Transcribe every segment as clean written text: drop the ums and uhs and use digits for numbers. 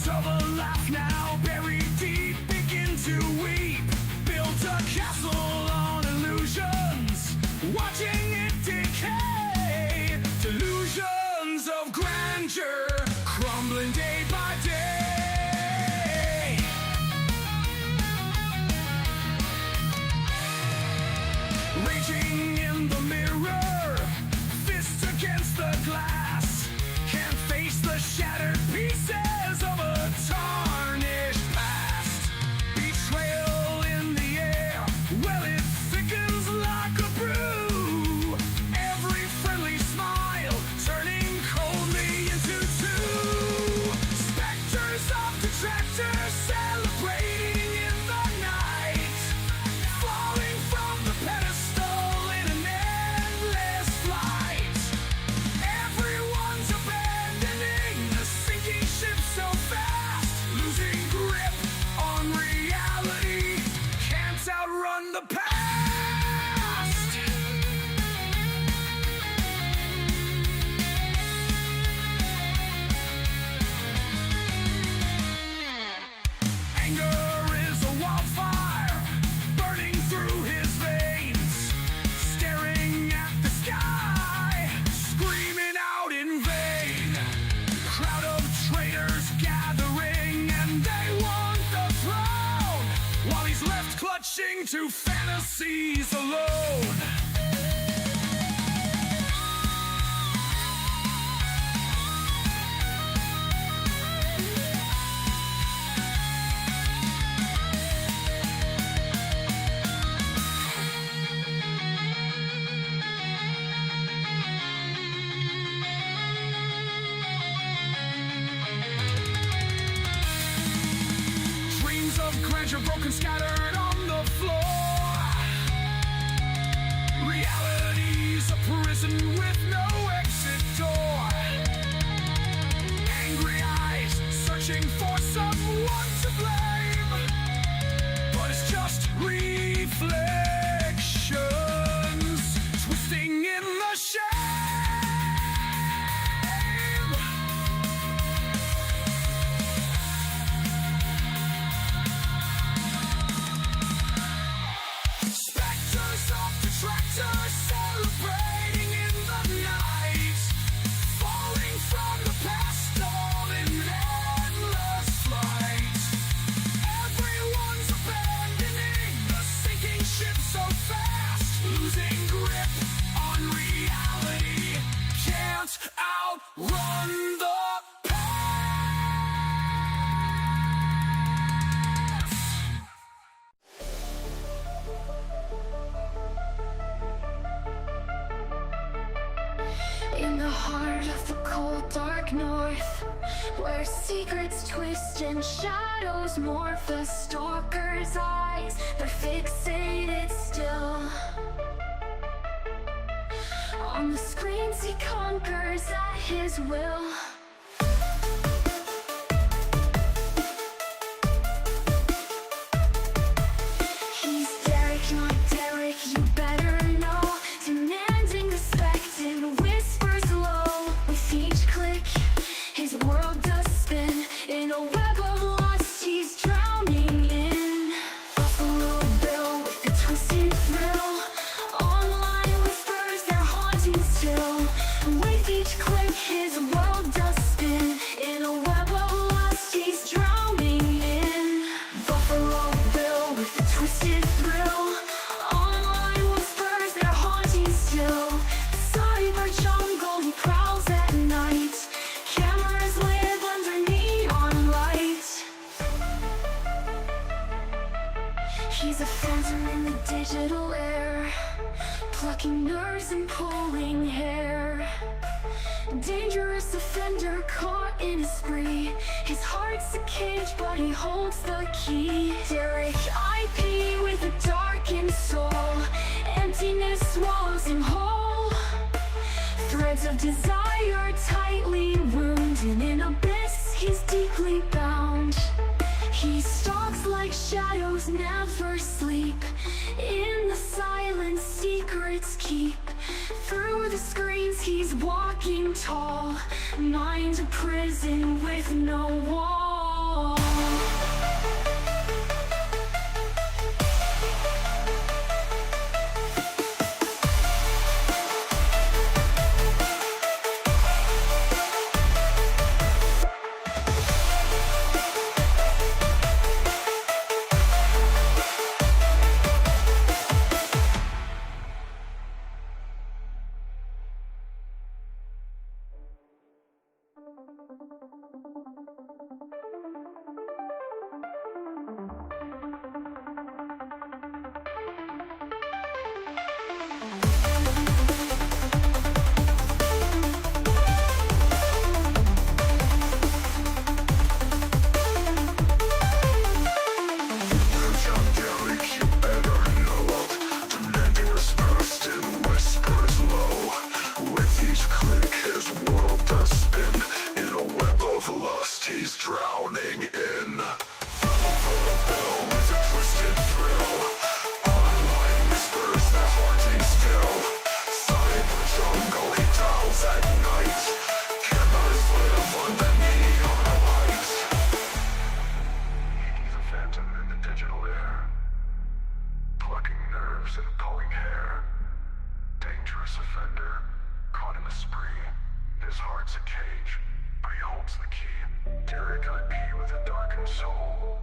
of a laugh now buried deep begin to weep. Built a castle on illusions, watching it decay. Delusions of grandeur crumbling day by day. Raging in the mirror, fists against the glass, can't face the shattered pieces of a tarnished past. Betrayal in the air, well it thickens like a brew. Every friendly smile turning coldly into two. Specters of detractors celebrating in the night, falling from the pedestal in an endless flight. Everyone's abandoning the sinking ship so fast, losing grip on reality, can't outrun the past. Anger is a wildfire burning through his veins, staring at the sky, screaming out in vain. Crowd of traitors gathering and they want the throne, while he's left clutching to fantasies alone. Dreams of grandeur broken, scattered on the floor. Reality's a prison with no exit door. Angry eyes searching for someone to blame, but it's just reflections twisting in the shame. Specters of detractors celebrating in the night, falling from the past all in endless flight. Everyone's abandoning the sinking ship so fast, losing grip on reality, can't outrun the past. In the heart of the cold dark north, where secrets twist and shadows morph, the stalker's eyes, they're fixated still on the screens he conquers at his will. He's Derek, not Derek, you better know. Demanding respect in whispers low. With each click, his world does spin in a web of lust he's drowning in. Buffalo Bill with the twisted thrill. Online whispers, they're haunting still. With each click, his world does spin in a web of lust he's drowning in. Buffalo Bill with the twisted thrill. Online whispers, they're haunting still. Cyber jungle, he prowls at night. Cameras live under neon light. He's a phantom in the digital air, plucking nerves and pulling hair. Dangerous offender caught in a spree. His heart's a cage, but he holds the key. Derek IP with a darkened soul. Emptiness swallows him whole. Threads of desire tightly wound. In an abyss, he's deeply bound. He stalks like shadows, never sleep. In the silence, secrets keep. Through the screens, he's walking tall. Mind a prison with no walls. He's drowning in Brosydephil with a twisted thrill. Online whispers that haunting still. Cyber jungle he prowls at night. Cameras live on the neon light. He's a phantom in the digital air, plucking nerves and pulling hair. Dangerous offender, caught in a spree. His heart's a cage, but he holds the key. Derek IP with a darkened soul.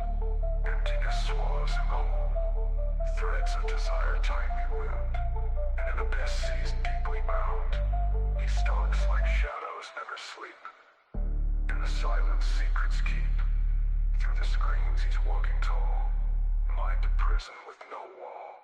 Emptiness swallows him whole. Threads of desire tie me wound, and an abyss sees deeply bound. He stalks like shadows never sleep. In the silence secrets keep. Through the screens he's walking tall. Mind a prison with no wall.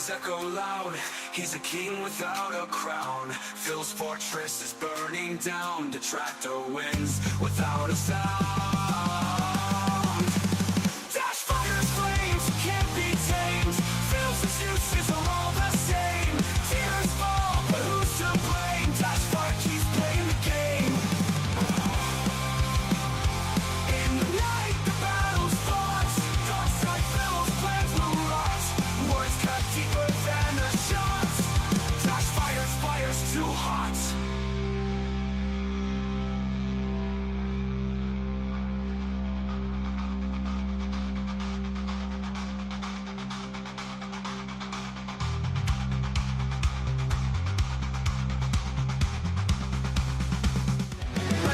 Echo loud, he's a king without a crown. Phil's fortress is burning down. Detractor wins without a sound. Dash fires flames, can't be tamed. Phil's excuses are all the same. Tears fall, but who's to blame? Dash fire keeps playing the game. In the night, the battle's fought. Dark side Phil's plans will rot. Words cut deeper than a shot. Dash fire's too hot.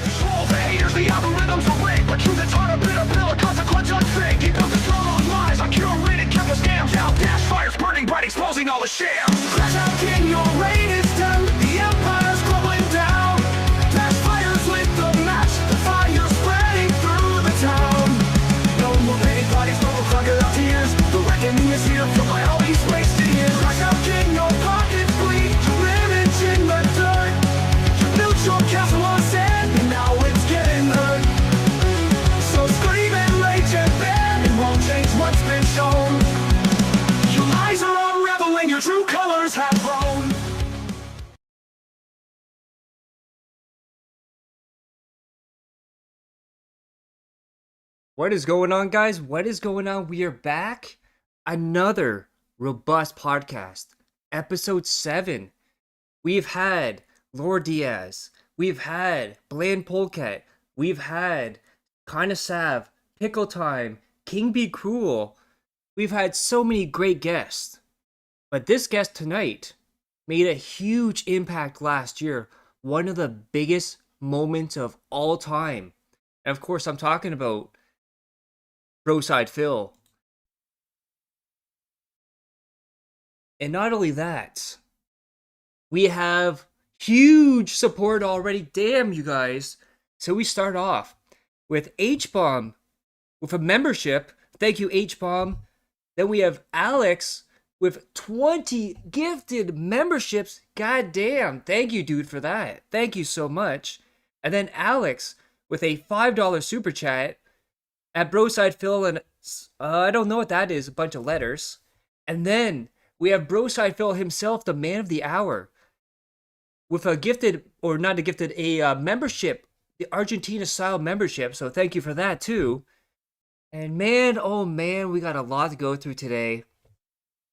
Control the haters, the algorithms are rigged, but truth is hard to bitter pill, a consequence unfig. He built a strong on lies, I curated, kept the scams out. Dash fires burning bright, exposing all the shams. Crash out king, your reign is done. The empire's crumbling down. Dash fires lit the match, the fire spreading through the town. No more paid bodies, no more crocodile tears. The reckoning is here, filled by all these wasted years. Crash out king, your pockets bleed. Your image in the dirt. You built your castle on sand. What is going on, guys? What is going on? We are back. Another robust podcast. Episode 7. We've had Lord Diaz. We've had Bland Polecat. We've had Kinda Sav, Pickle Time, King Be Cruel. We've had so many great guests. But this guest tonight made a huge impact last year. One of the biggest moments of all time. And of course, I'm talking about Brosydephil. And not only that, we have huge support already. Damn, you guys. So we start off with H-Bomb with a membership. Thank you, H-Bomb. Then we have Alex with 20 gifted memberships. God damn. Thank you, dude, for that. Thank you so much. And then Alex with a $5 super chat at Brosydephil, and I don't know what that is, a bunch of letters. And then we have Brosydephil himself, the man of the hour, with a gifted, or not a gifted, a membership, the Argentina-style membership. So thank you for that, too. And man, oh man, we got a lot to go through today.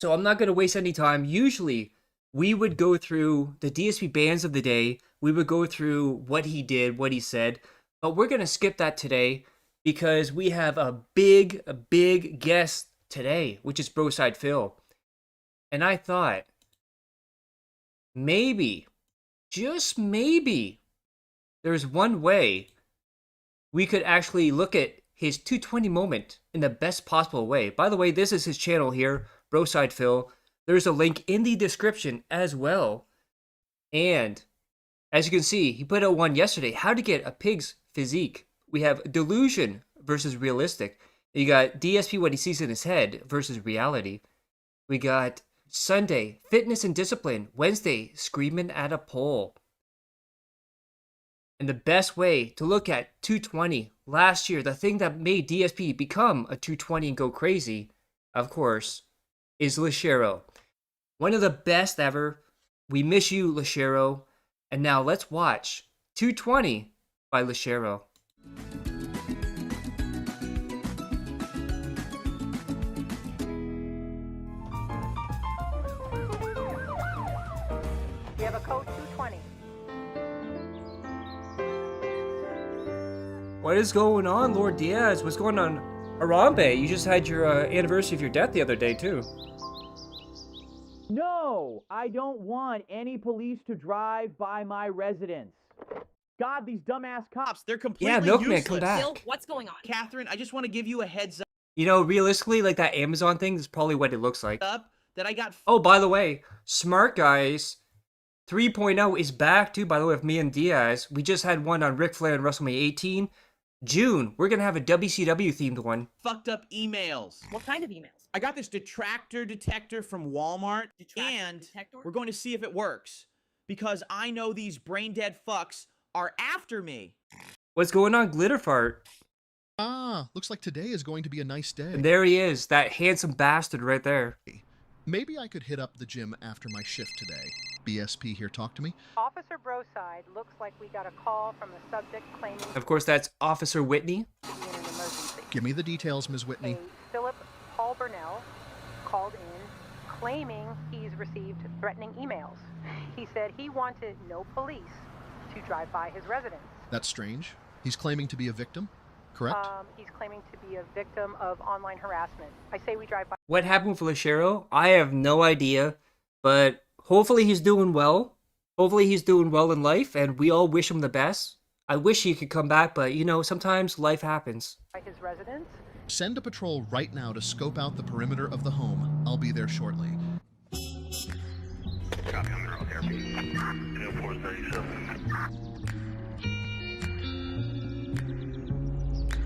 So I'm not going to waste any time. Usually, we would go through the DSP bands of the day. We would go through what he did, what he said. But we're going to skip that today because we have a big guest today, which is Brosydephil. And I thought, maybe, just maybe, there's one way we could actually look at his 220 moment in the best possible way. By the way, this is his channel here, Brosydephil. There's a link in the description as well. And as you can see, he put out one yesterday, how to get a pig's physique. We have delusion versus realistic. You got DSP, what he sees in his head versus reality. We got Sunday, fitness and discipline. Wednesday, screaming at a pole. And the best way to look at 220 last year, the thing that made DSP become a 220 and go crazy, of course, is Lashero. One of the best ever. We miss you, Lashero. And now let's watch 220 by Lashero. We have a code 220. What is going on, Lord Diaz? What's going on, Harambe? You just had your anniversary of your death the other day, too. No, I don't want any police to drive by my residence. God, these dumbass cops, they're completely Yeah, Milkman, useless. come back. Bill, what's going on? Catherine, I just want to give you a heads You know, realistically, like that Amazon thing is probably what it looks like. up that I got Oh, by the way, Smart Guys 3.0 is back, too, by the way, with me and Diaz. We just had one on Ric Flair and WrestleMania 18. June, we're going to have a WCW-themed one. fucked up emails. What kind of emails? I got this detractor detector from Walmart, Detractor and detector? we're going to see if it works. Because I know these brain-dead fucks are after me. What's going on, Glitterfart? Ah, looks like today is going to be a nice day. And there he is, that handsome bastard right there. Maybe I could hit up the gym after my shift today. BSP here, talk to me. Officer Broside, looks like we got a call from a subject claiming Of course, that's Officer Whitney. to be in an emergency. Give me the details, Ms. Whitney. A Philip Paul Burnell called in claiming he's received threatening emails. He said he wanted no police to drive by his residence. That's strange. He's claiming to be a victim, correct? He's claiming to be a victim of online harassment. I say we drive by. What happened with Lashero? I have no idea, but hopefully he's doing well. Hopefully he's doing well in life, and we all wish him the best. I wish he could come back, but you know, sometimes life happens. By his residence. Send a patrol right now to scope out the perimeter of the home. I'll be there shortly. Copy on the road here. 437.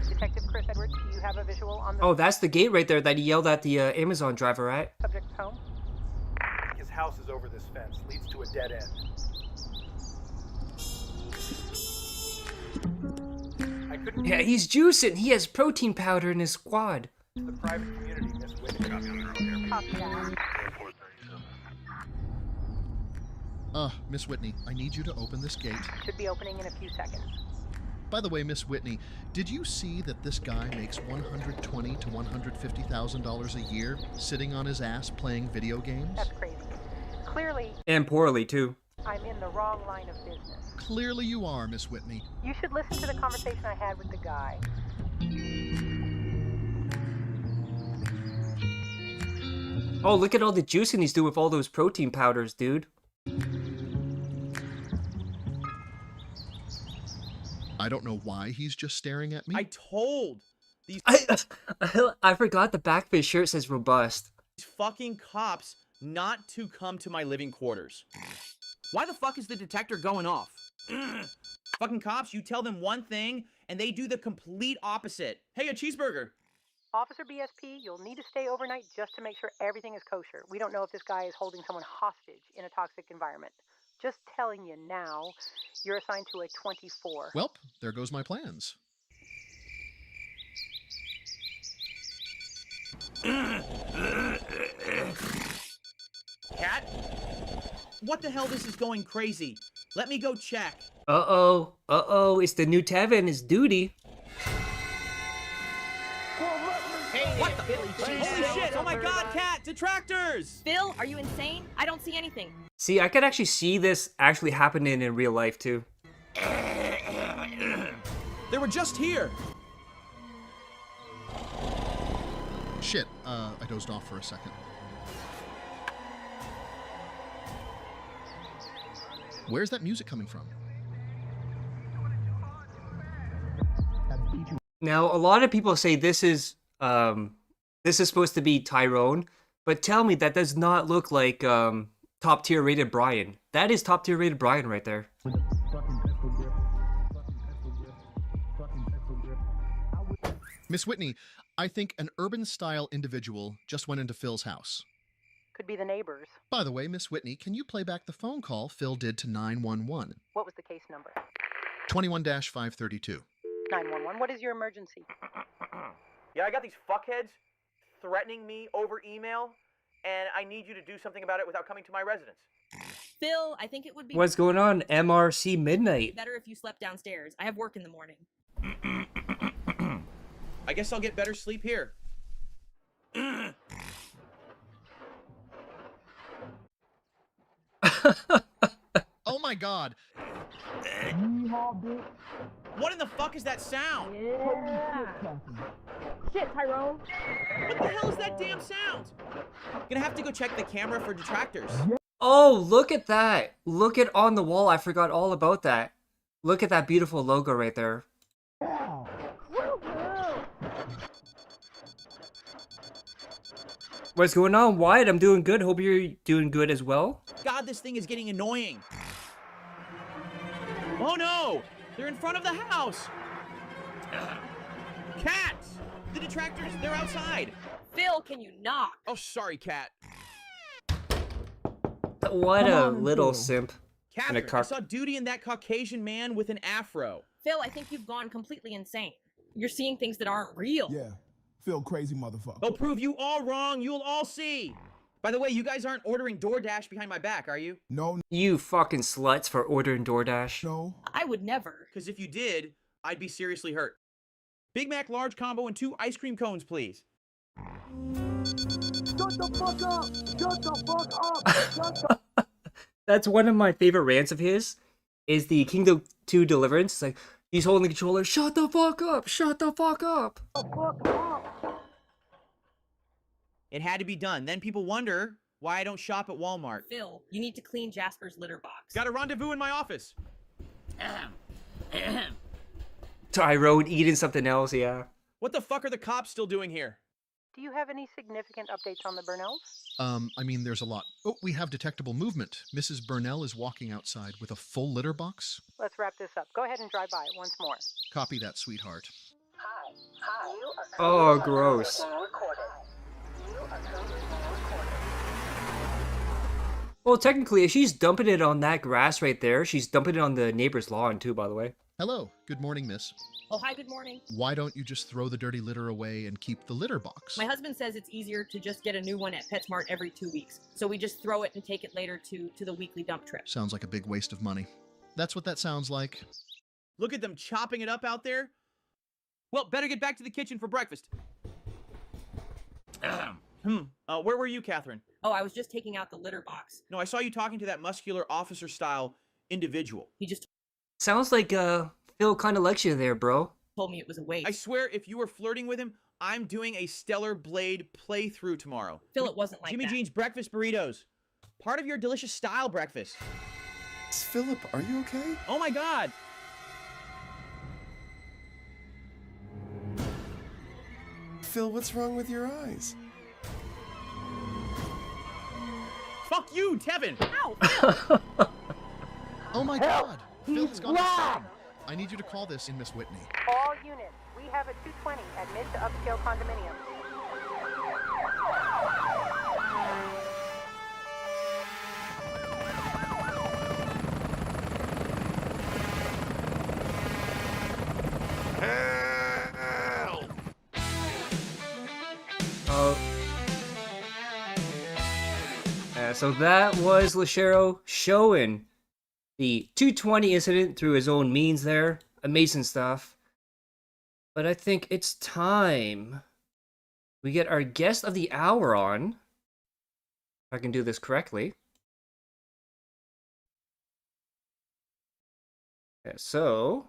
Detective Chris Edwards, do you have a visual on the Oh, that's the gate right there that he yelled at the Amazon driver at. subject's home? His house is over this fence, leads to a dead end. I couldn't Yeah, he's juicing. He has protein powder in his squad. the private community, Miss Whitney. Copy on the road here. Copy that. 437. Miss Whitney, I need you to open this gate. Should be opening in a few seconds. By the way, Miss Whitney, did you see that this guy makes $120,000 to $150,000 a year sitting on his ass playing video games? That's crazy. Clearly, And poorly, too. I'm in the wrong line of business. Clearly you are, Miss Whitney. You should listen to the conversation I had with the guy. Oh, look at all the juicing he's doing with all those protein powders, dude. I don't know why he's just staring at me. I told these I forgot the back of his shirt says robust. fucking cops not to come to my living quarters. Why the fuck is the detector going off? Fucking cops, you tell them one thing and they do the complete opposite. Hey, a cheeseburger. Officer BSP, you'll need to stay overnight just to make sure everything is kosher. We don't know if this guy is holding someone hostage in a toxic environment. Just telling you now, you're assigned to a 24. Welp, there goes my plans. Cat? What the hell, this is going crazy. Let me go check. Uh-oh, it's the new Tevin and his duty. What the? Holy shit, oh my god, Cat, detractors! Phil, are you insane? I don't see anything. See, I could actually see this actually happening in real life, too. They were just here. Shit, I dozed off for a second. Where's that music coming from? Now, a lot of people say this is supposed to be Tyrone, but tell me that does not look like top tier rated Brian. That is top tier rated Brian right there. Miss Whitney, I think an urban-style individual just went into Phil's house. Could be the neighbors. By the way, Miss Whitney, can you play back the phone call Phil did to 911? What was the case number? 21-532. 911. What is your emergency? Yeah, I got these fuckheads threatening me over email, and I need you to do something about it without coming to my residence. Phil, I think it would be What's going on? MRC Midnight. better if you slept downstairs. I have work in the morning. I guess I'll get better sleep here. Oh my god! What in the fuck is that sound? Shit, Tyrone. What the hell is that damn sound? Gonna have to go check the camera for detractors. Oh, look at that. Look at on the wall. I forgot all about that. Look at that beautiful logo right there. What's going on, Wyatt? I'm doing good. Hope you're doing good as well. God, this thing is getting annoying. Oh no! They're in front of the house! Cats! The detractors, they're outside! Phil, can you knock? Oh, sorry, Cat. What a little simp. Catherine, I saw Duty and that Caucasian man with an afro. Phil, I think you've gone completely insane. You're seeing things that aren't real. Yeah, Phil crazy motherfucker. They'll prove you all wrong, you'll all see! By the way, you guys aren't ordering DoorDash behind my back, are you? No, You fucking sluts for ordering DoorDash. no. I would never. Because if you did, I'd be seriously hurt. Big Mac large combo and 2 ice cream cones, please. Shut the fuck up! Shut the fuck up! Shut the That's one of my favorite rants of his, is the Kingdom 2 Deliverance. It's like, he's holding the controller, shut the fuck up, shut the fuck up. fuck up! It had to be done. Then people wonder why I don't shop at Walmart. Phil, you need to clean Jasper's litter box. Got a rendezvous in my office. Tyrone eating something else, yeah. What the fuck are the cops still doing here? Do you have any significant updates on the Burnells? I mean, there's a lot. Oh, we have detectable movement. Mrs. Burnell is walking outside with a full litter box. Let's wrap this up. Go ahead and drive by it once more. Copy that, sweetheart. Oh, gross. Well, technically, if she's dumping it on that grass right there, she's dumping it on the neighbor's lawn too, by the way. Hello. Good morning, miss. Oh, hi, good morning. Why don't you just throw the dirty litter away and keep the litter box? My husband says it's easier to just get a new one at PetSmart every 2 weeks. So we just throw it and take it later to the weekly dump trip. Sounds like a big waste of money. That's what that sounds like. Look at them chopping it up out there. Well, better get back to the kitchen for breakfast. Where were you, Catherine? Oh, I was just taking out the litter box. No, I saw you talking to that muscular officer-style individual. He just Sounds like Phil kind of likes you there, bro. told me it was a waste. I swear, if you were flirting with him, I'm doing a Stellar Blade playthrough tomorrow. Phil, it wasn't like Jimmy that. Jean's breakfast burritos. Part of your delicious style breakfast. Philip, are you okay? Oh my god! Phil, what's wrong with your eyes? Fuck you, Tevin! Ow, Phil! Oh my God! Phil has gone insane. I need you to call this in Miss Whitney. All units, we have a 220 at mid to upscale condominium. Oh. So that was Lashero showing the 220 incident through his own means there. Amazing stuff. But I think it's time we get our guest of the hour on. If I can do this correctly. Yeah, so...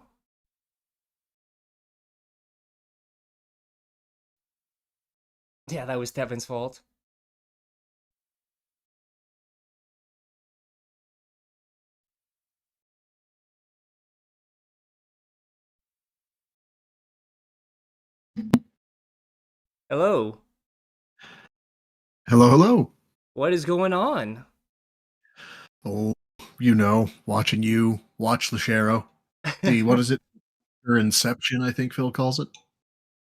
Yeah, that was Tevin's fault. Hello. Hello, hello. What is going on? Oh, watching you watch Lashero. What is it? Or Inception, I think Phil calls it.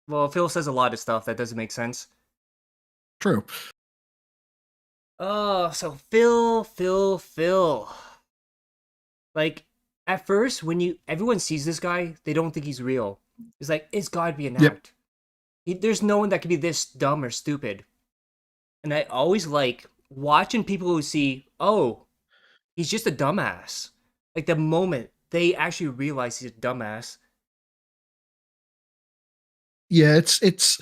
Well, Phil says a lot of stuff that doesn't make sense. True. Oh, so Phil. Like, at first, when everyone sees this guy, they don't think he's real. It's like, it's gotta be an Yep. act. There's no one that could be this dumb or stupid. And I always like watching people who see, oh, he's just a dumbass. Like, the moment they actually realize he's a dumbass. Yeah, it's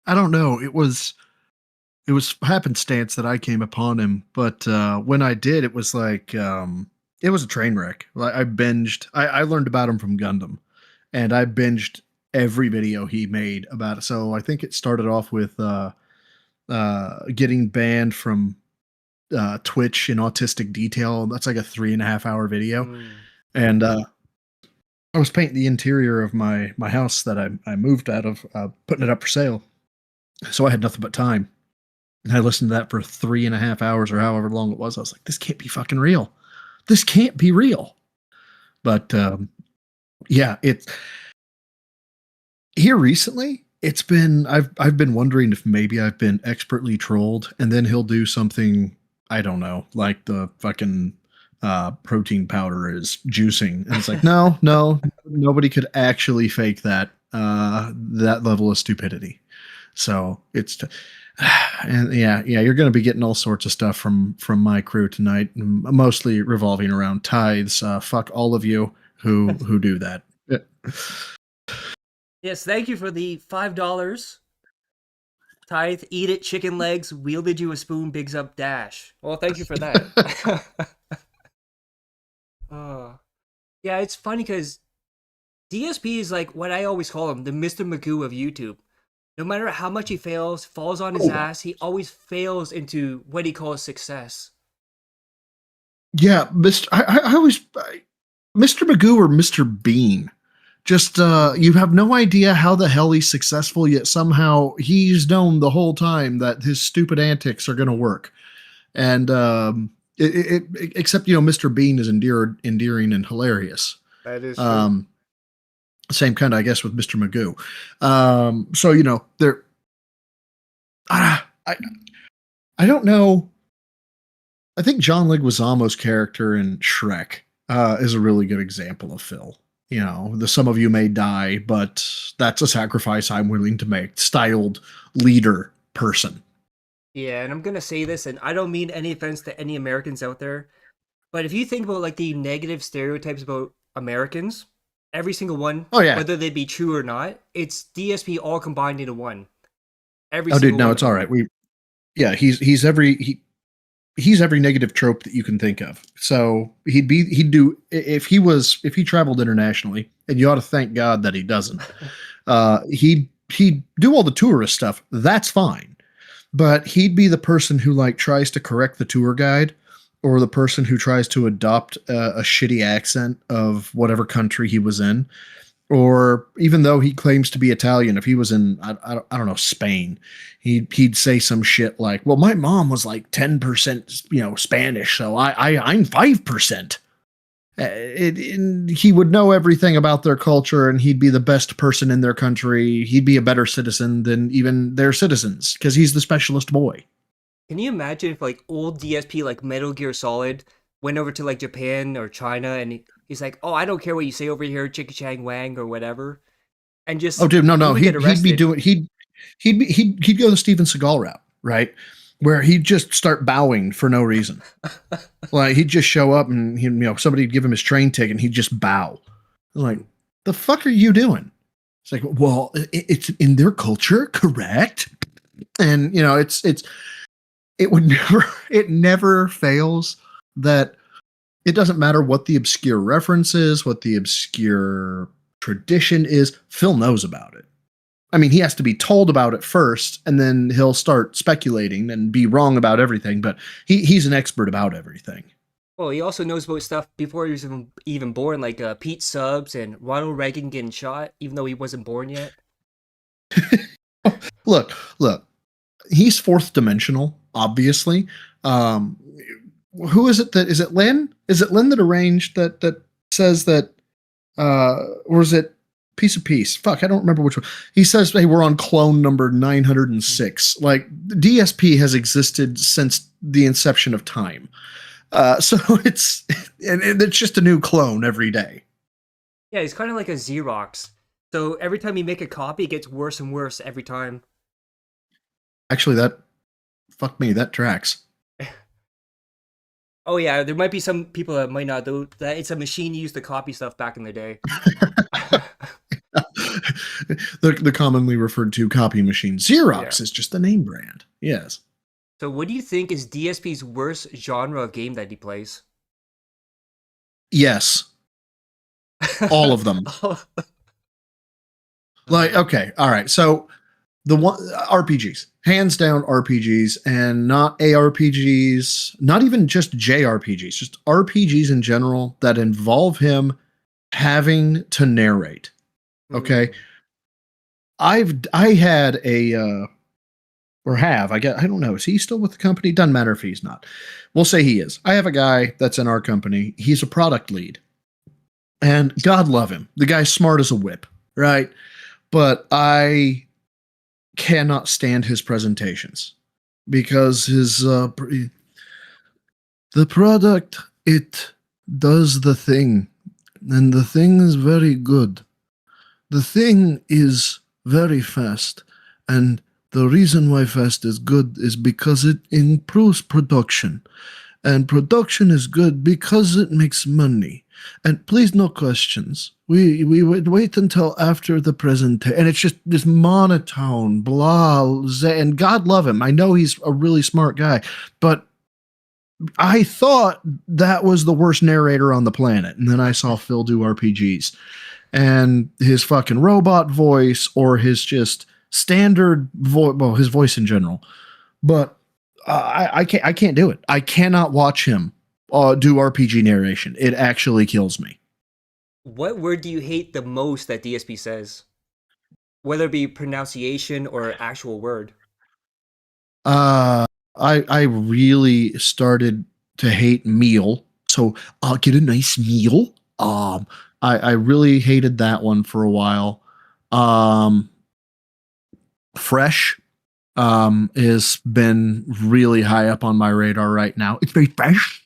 I don't know. It was happenstance that I came upon him, but when I did, it was like it was a train wreck. Like I learned about him from Gundam, and I binged every video he made about it. So I think it started off with getting banned from Twitch in autistic detail. That's like a 3.5-hour video. Mm. And I was painting the interior of my house that I moved out of, putting it up for sale. So I had nothing but time. And I listened to that for 3.5 hours or however long it was. I was like, this can't be fucking real. This can't be real. But yeah, it's here recently. It's been I've been wondering if maybe I've been expertly trolled, and then he'll do something, I don't know, like the fucking protein powder is juicing, and it's like no, nobody could actually fake that level of stupidity. So it's and yeah, you're going to be getting all sorts of stuff from my crew tonight, mostly revolving around tithes. Fuck all of you who do that. Yes, thank you for the $5. Tithe, eat it, chicken legs, wielded you a spoon, bigs up dash. Well, thank you for that. Yeah, it's funny because DSP is like what I always call him, the Mr. Magoo of YouTube. No matter how much he falls on his ass, he always fails into what he calls success. Yeah, I always Mr. Magoo or Mr. Bean. Just you have no idea how the hell he's successful, yet somehow he's known the whole time that his stupid antics are going to work. And except Mr. Bean is endearing and hilarious. That is true. Same kind of, I guess, with Mr. Magoo. So there. I don't know. I think John Leguizamo's character in Shrek is a really good example of Phil. Some of you may die, but that's a sacrifice I'm willing to make. Styled leader person. Yeah, and I'm going to say this, and I don't mean any offense to any Americans out there, but if you think about like the negative stereotypes about Americans, Every single one, Oh, yeah. whether they be true or not, it's DSP all combined into one. Every Oh, dude, single no, one it's of all them. right. He's every negative trope that you can think of. So he'd do if he traveled internationally, and you ought to thank God that he doesn't. He'd do all the tourist stuff. That's fine, but he'd be the person who like tries to correct the tour guide, or the person who tries to adopt a shitty accent of whatever country he was in. Or even though he claims to be Italian, if he was in I don't know, Spain, he'd say some shit like, "Well, my mom was like 10%, Spanish, so I'm 5%." He would know everything about their culture, and he'd be the best person in their country. He'd be a better citizen than even their citizens because he's the specialist boy. Can you imagine if like old DSP like Metal Gear Solid went over to like Japan or China and he's like, "Oh, I don't care what you say over here, Chicka Chang Wang or whatever," and just Oh, dude, no, he would get he'd be arrested. doing he'd go the Steven Seagal route, right? Where he'd just start bowing for no reason. Like he'd just show up and somebody'd give him his train ticket and he'd just bow. Like, the fuck are you doing? It's like, well, it's in their culture, correct? And it never fails that it doesn't matter what the obscure reference is, what the obscure tradition is, Phil knows about it. I mean, he has to be told about it first, and then he'll start speculating and be wrong about everything, but he's an expert about everything. Well, he also knows about stuff before he was even born, like Pete Subs and Ronald Reagan getting shot, even though he wasn't born yet. Look, he's fourth dimensional, obviously. Who is it that is it Lynn? Is it Lynn that arranged that says that or is it Piece of Peace? Fuck, I don't remember which one. He says, hey, we're on clone number 906. Like, DSP has existed since the inception of time. So it's just a new clone every day. Yeah, he's kind of like a Xerox. So every time you make a copy, it gets worse and worse every time. Actually, fuck me, that tracks. Oh yeah, there might be some people that might not know that it's a machine used to copy stuff back in the day. the commonly referred to copy machine. Xerox is just the name brand. Yes. So what do you think is DSP's worst genre of game that he plays? Yes. All of them. Like, okay, all right. So the one RPGs, hands down RPGs, and not ARPGs, not even just JRPGs, just RPGs in general that involve him having to narrate. Okay. I had a I don't know, is he still with the company? Doesn't matter if he's not. We'll say he is. I have a guy that's in our company. He's a product lead. And God love him. The guy's smart as a whip, right? But I cannot stand his presentations because the product, it does the thing, and the thing is very good. The thing is very fast, and the reason why fast is good is because it improves production, and production is good because it makes money. And please, no questions. We would wait until after the presentation. And it's just this monotone, blah, and God love him. I know he's a really smart guy, but I thought that was the worst narrator on the planet. And then I saw Phil do RPGs. And his fucking robot voice, or his just standard voice, well, his voice in general. But I can't do it. I cannot watch him do RPG narration. It actually kills me. What word do you hate the most that DSP says? Whether it be pronunciation or actual word. I really started to hate meal. So I'll get a nice meal. I really hated that one for a while. Fresh has been really high up on my radar right now. It's very fresh.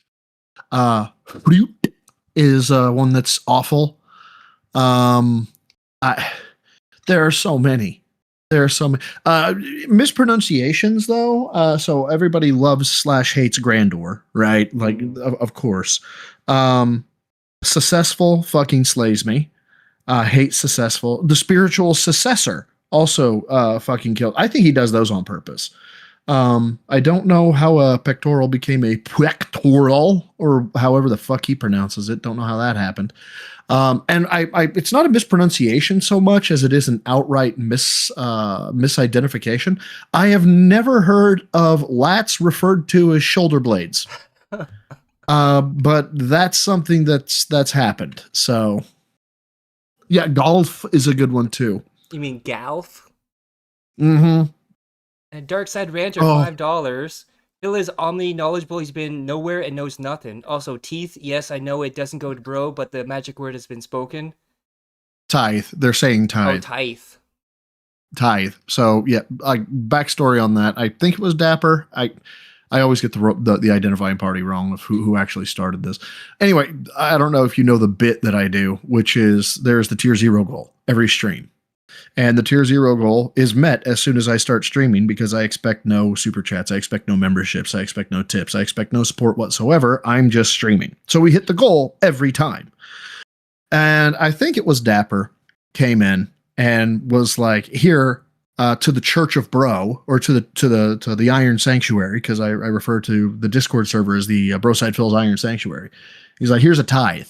Fruit is one that's awful. There are so many. There are so many mispronunciations, though. So everybody loves / hates Grandor, right? Like, of course. Successful fucking slays me. hate successful. The spiritual successor also fucking killed. I think he does those on purpose. I don't know how a pectoral became a pectoral, or however the fuck he pronounces it. Don't know how that happened. And it's not a mispronunciation so much as it is an outright misidentification. I have never heard of lats referred to as shoulder blades. But that's something that's happened. So yeah, golf is a good one too. You mean Galf? Mm-hmm. And Dark Side Rancher, Oh. $5. Phil is omni knowledgeable. He's been nowhere and knows nothing. Also, teeth. Yes, I know it doesn't go to bro, but the magic word has been spoken. Tithe. They're saying Oh, tithe. tithe. So yeah, like backstory on that. I think it was Dapper. I always get the identifying party wrong of who actually started this. Anyway, I don't know if you know the bit that I do, which is there's the tier 0 goal every stream. And the tier 0 goal is met as soon as I start streaming because I expect no super chats. I expect no memberships. I expect no tips. I expect no support whatsoever. I'm just streaming. So we hit the goal every time. And I think it was Dapper came in and was like, here to the Church of Bro, or to the Iron Sanctuary, because I refer to the Discord server as the Brosydephil's Iron Sanctuary. He's like, here's a tithe.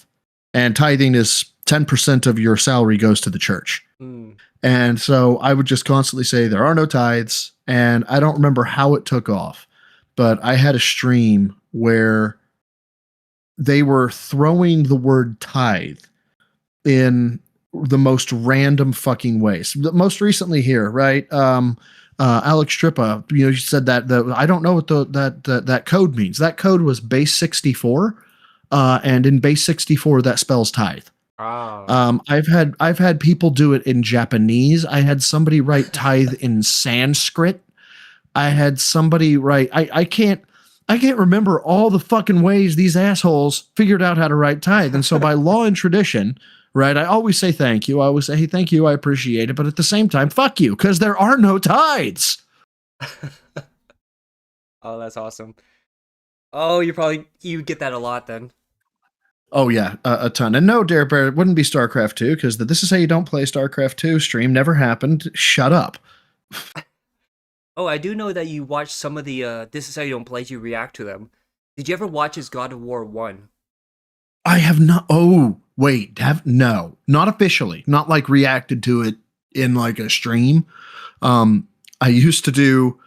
And tithing is 10% of your salary goes to the church. Mm. And so I would just constantly say there are no tithes, and I don't remember how it took off, but I had a stream where they were throwing the word tithe in the most random fucking ways. Most recently here, right? Alex Trippa, you said that I don't know what that code means. That code was base 64, and in base 64 that spells tithe. Oh. I've had people do it in Japanese. I had somebody write tithe in Sanskrit. I had somebody write. I can't remember all the fucking ways these assholes figured out how to write tithe. And so by law and tradition, right, I always say thank you. I always say, hey, thank you. I appreciate it. But at the same time, fuck you, because there are no tithes. Oh, that's awesome. Oh, you get that a lot then. Oh yeah, a ton. And no, Dare Bear, it wouldn't be StarCraft 2 because This Is How You Don't Play StarCraft 2 stream never happened. Shut up. Oh, I do know that you watched some of the This Is How You Don't Play, you react to them. Did you ever watch his God of War 1? I have not. Oh, wait. No, not officially. Not like reacted to it in like a stream. I used to do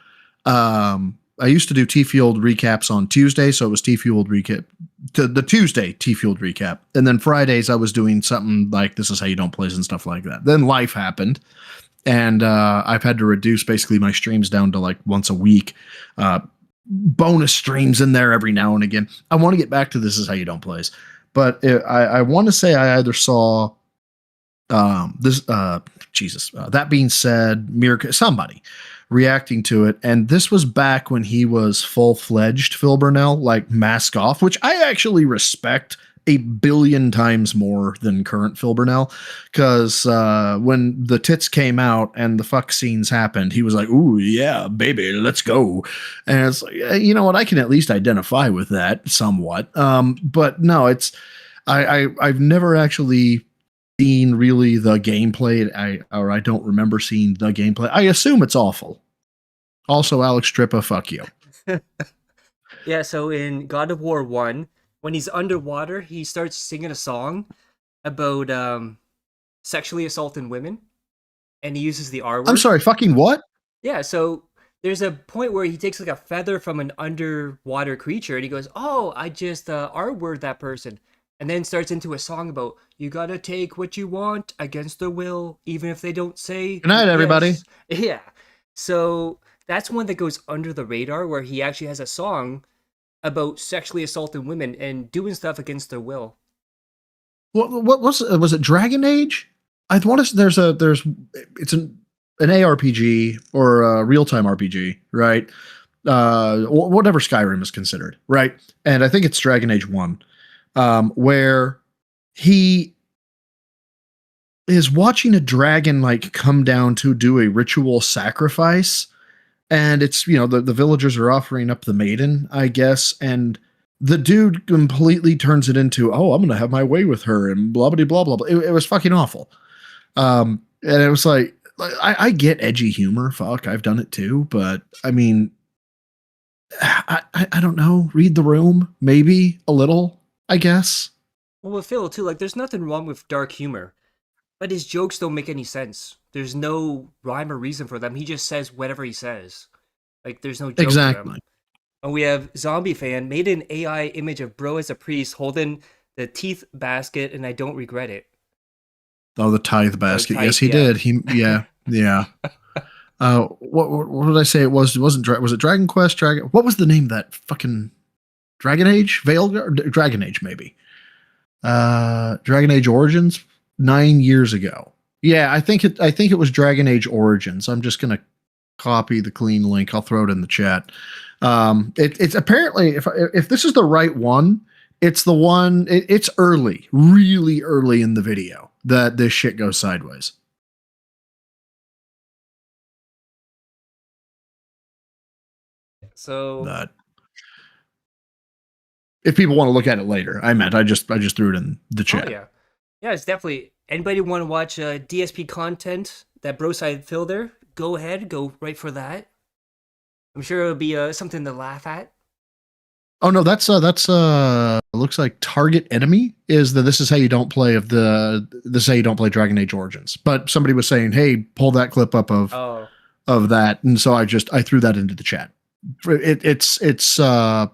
T-Fueled recaps on Tuesday, so it was T-Fueled recap to the Tuesday T-Fueled recap. And then Fridays I was doing something like This Is How You Don't Play and stuff like that. Then life happened. And I've had to reduce basically my streams down to like once a week. Bonus streams in there every now and again. I want to get back to This Is How You Don't Plays. But I want to say I either saw that being said, somebody reacting to it, and this was back when he was full-fledged Phil Burnell, like mask off, which I actually respect a billion times more than current Phil Burnell, because when the tits came out and the fuck scenes happened, he was like, ooh, yeah, baby, let's go. And it's like, you know what, I can at least identify with that somewhat. But no, I've never actually seen really the gameplay. I don't remember seeing the gameplay. I assume it's awful. Also, Alex Trippa, fuck you. Yeah, so in God of War 1, when he's underwater, he starts singing a song about sexually assaulting women, and he uses the R word. I'm sorry, fucking what? Yeah, so there's a point where he takes like a feather from an underwater creature, and he goes, oh, I just R word that person. And then starts into a song about, you gotta take what you want against their will, even if they don't say good night, everybody. Yes. Yeah. So that's one that goes under the radar, where he actually has a song about sexually assaulting women and doing stuff against their will. What was it? Dragon Age? I want to. It's an ARPG or a real time RPG, right? Whatever Skyrim is considered, right? And I think it's Dragon Age 1, where he is watching a dragon like come down to do a ritual sacrifice. And it's, the villagers are offering up the maiden, I guess. And the dude completely turns it into, oh, I'm gonna have my way with her and blah blah blah blah blah. It was fucking awful. And it was like I get edgy humor. Fuck, I've done it too. But I mean, I don't know. Read the room, maybe a little. I guess. Well, with Phil too, like there's nothing wrong with dark humor, but his jokes don't make any sense. There's no rhyme or reason for them. He just says whatever he says. Like there's no joke to Exactly. them. And we have Zombie Fan made an AI image of Bro as a priest holding the teeth basket, and I don't regret it. Oh, the tithe basket. tithe, Yes, he yeah. did. Yeah. What did I say? It wasn't. Was it Dragon Quest? What was the name of that fucking Dragon Age? Dragon Age, maybe. Dragon Age Origins 9 years ago. Yeah, I think it was Dragon Age Origins. I'm just gonna copy the clean link. I'll throw it in the chat. It's apparently, if this is the right one, it's the one. It's early, really early in the video that this shit goes sideways. So That if people want to look at it later, I just threw it in the chat. Oh yeah, yeah. It's definitely anybody want to watch DSP content that Brosydephil there. Go ahead, go right for that. I'm sure it'll be something to laugh at. Oh no, that's looks like target enemy is this is how you don't play this is how you don't play Dragon Age Origins. But somebody was saying, hey, pull that clip up of that, and so I threw that into the chat. It's the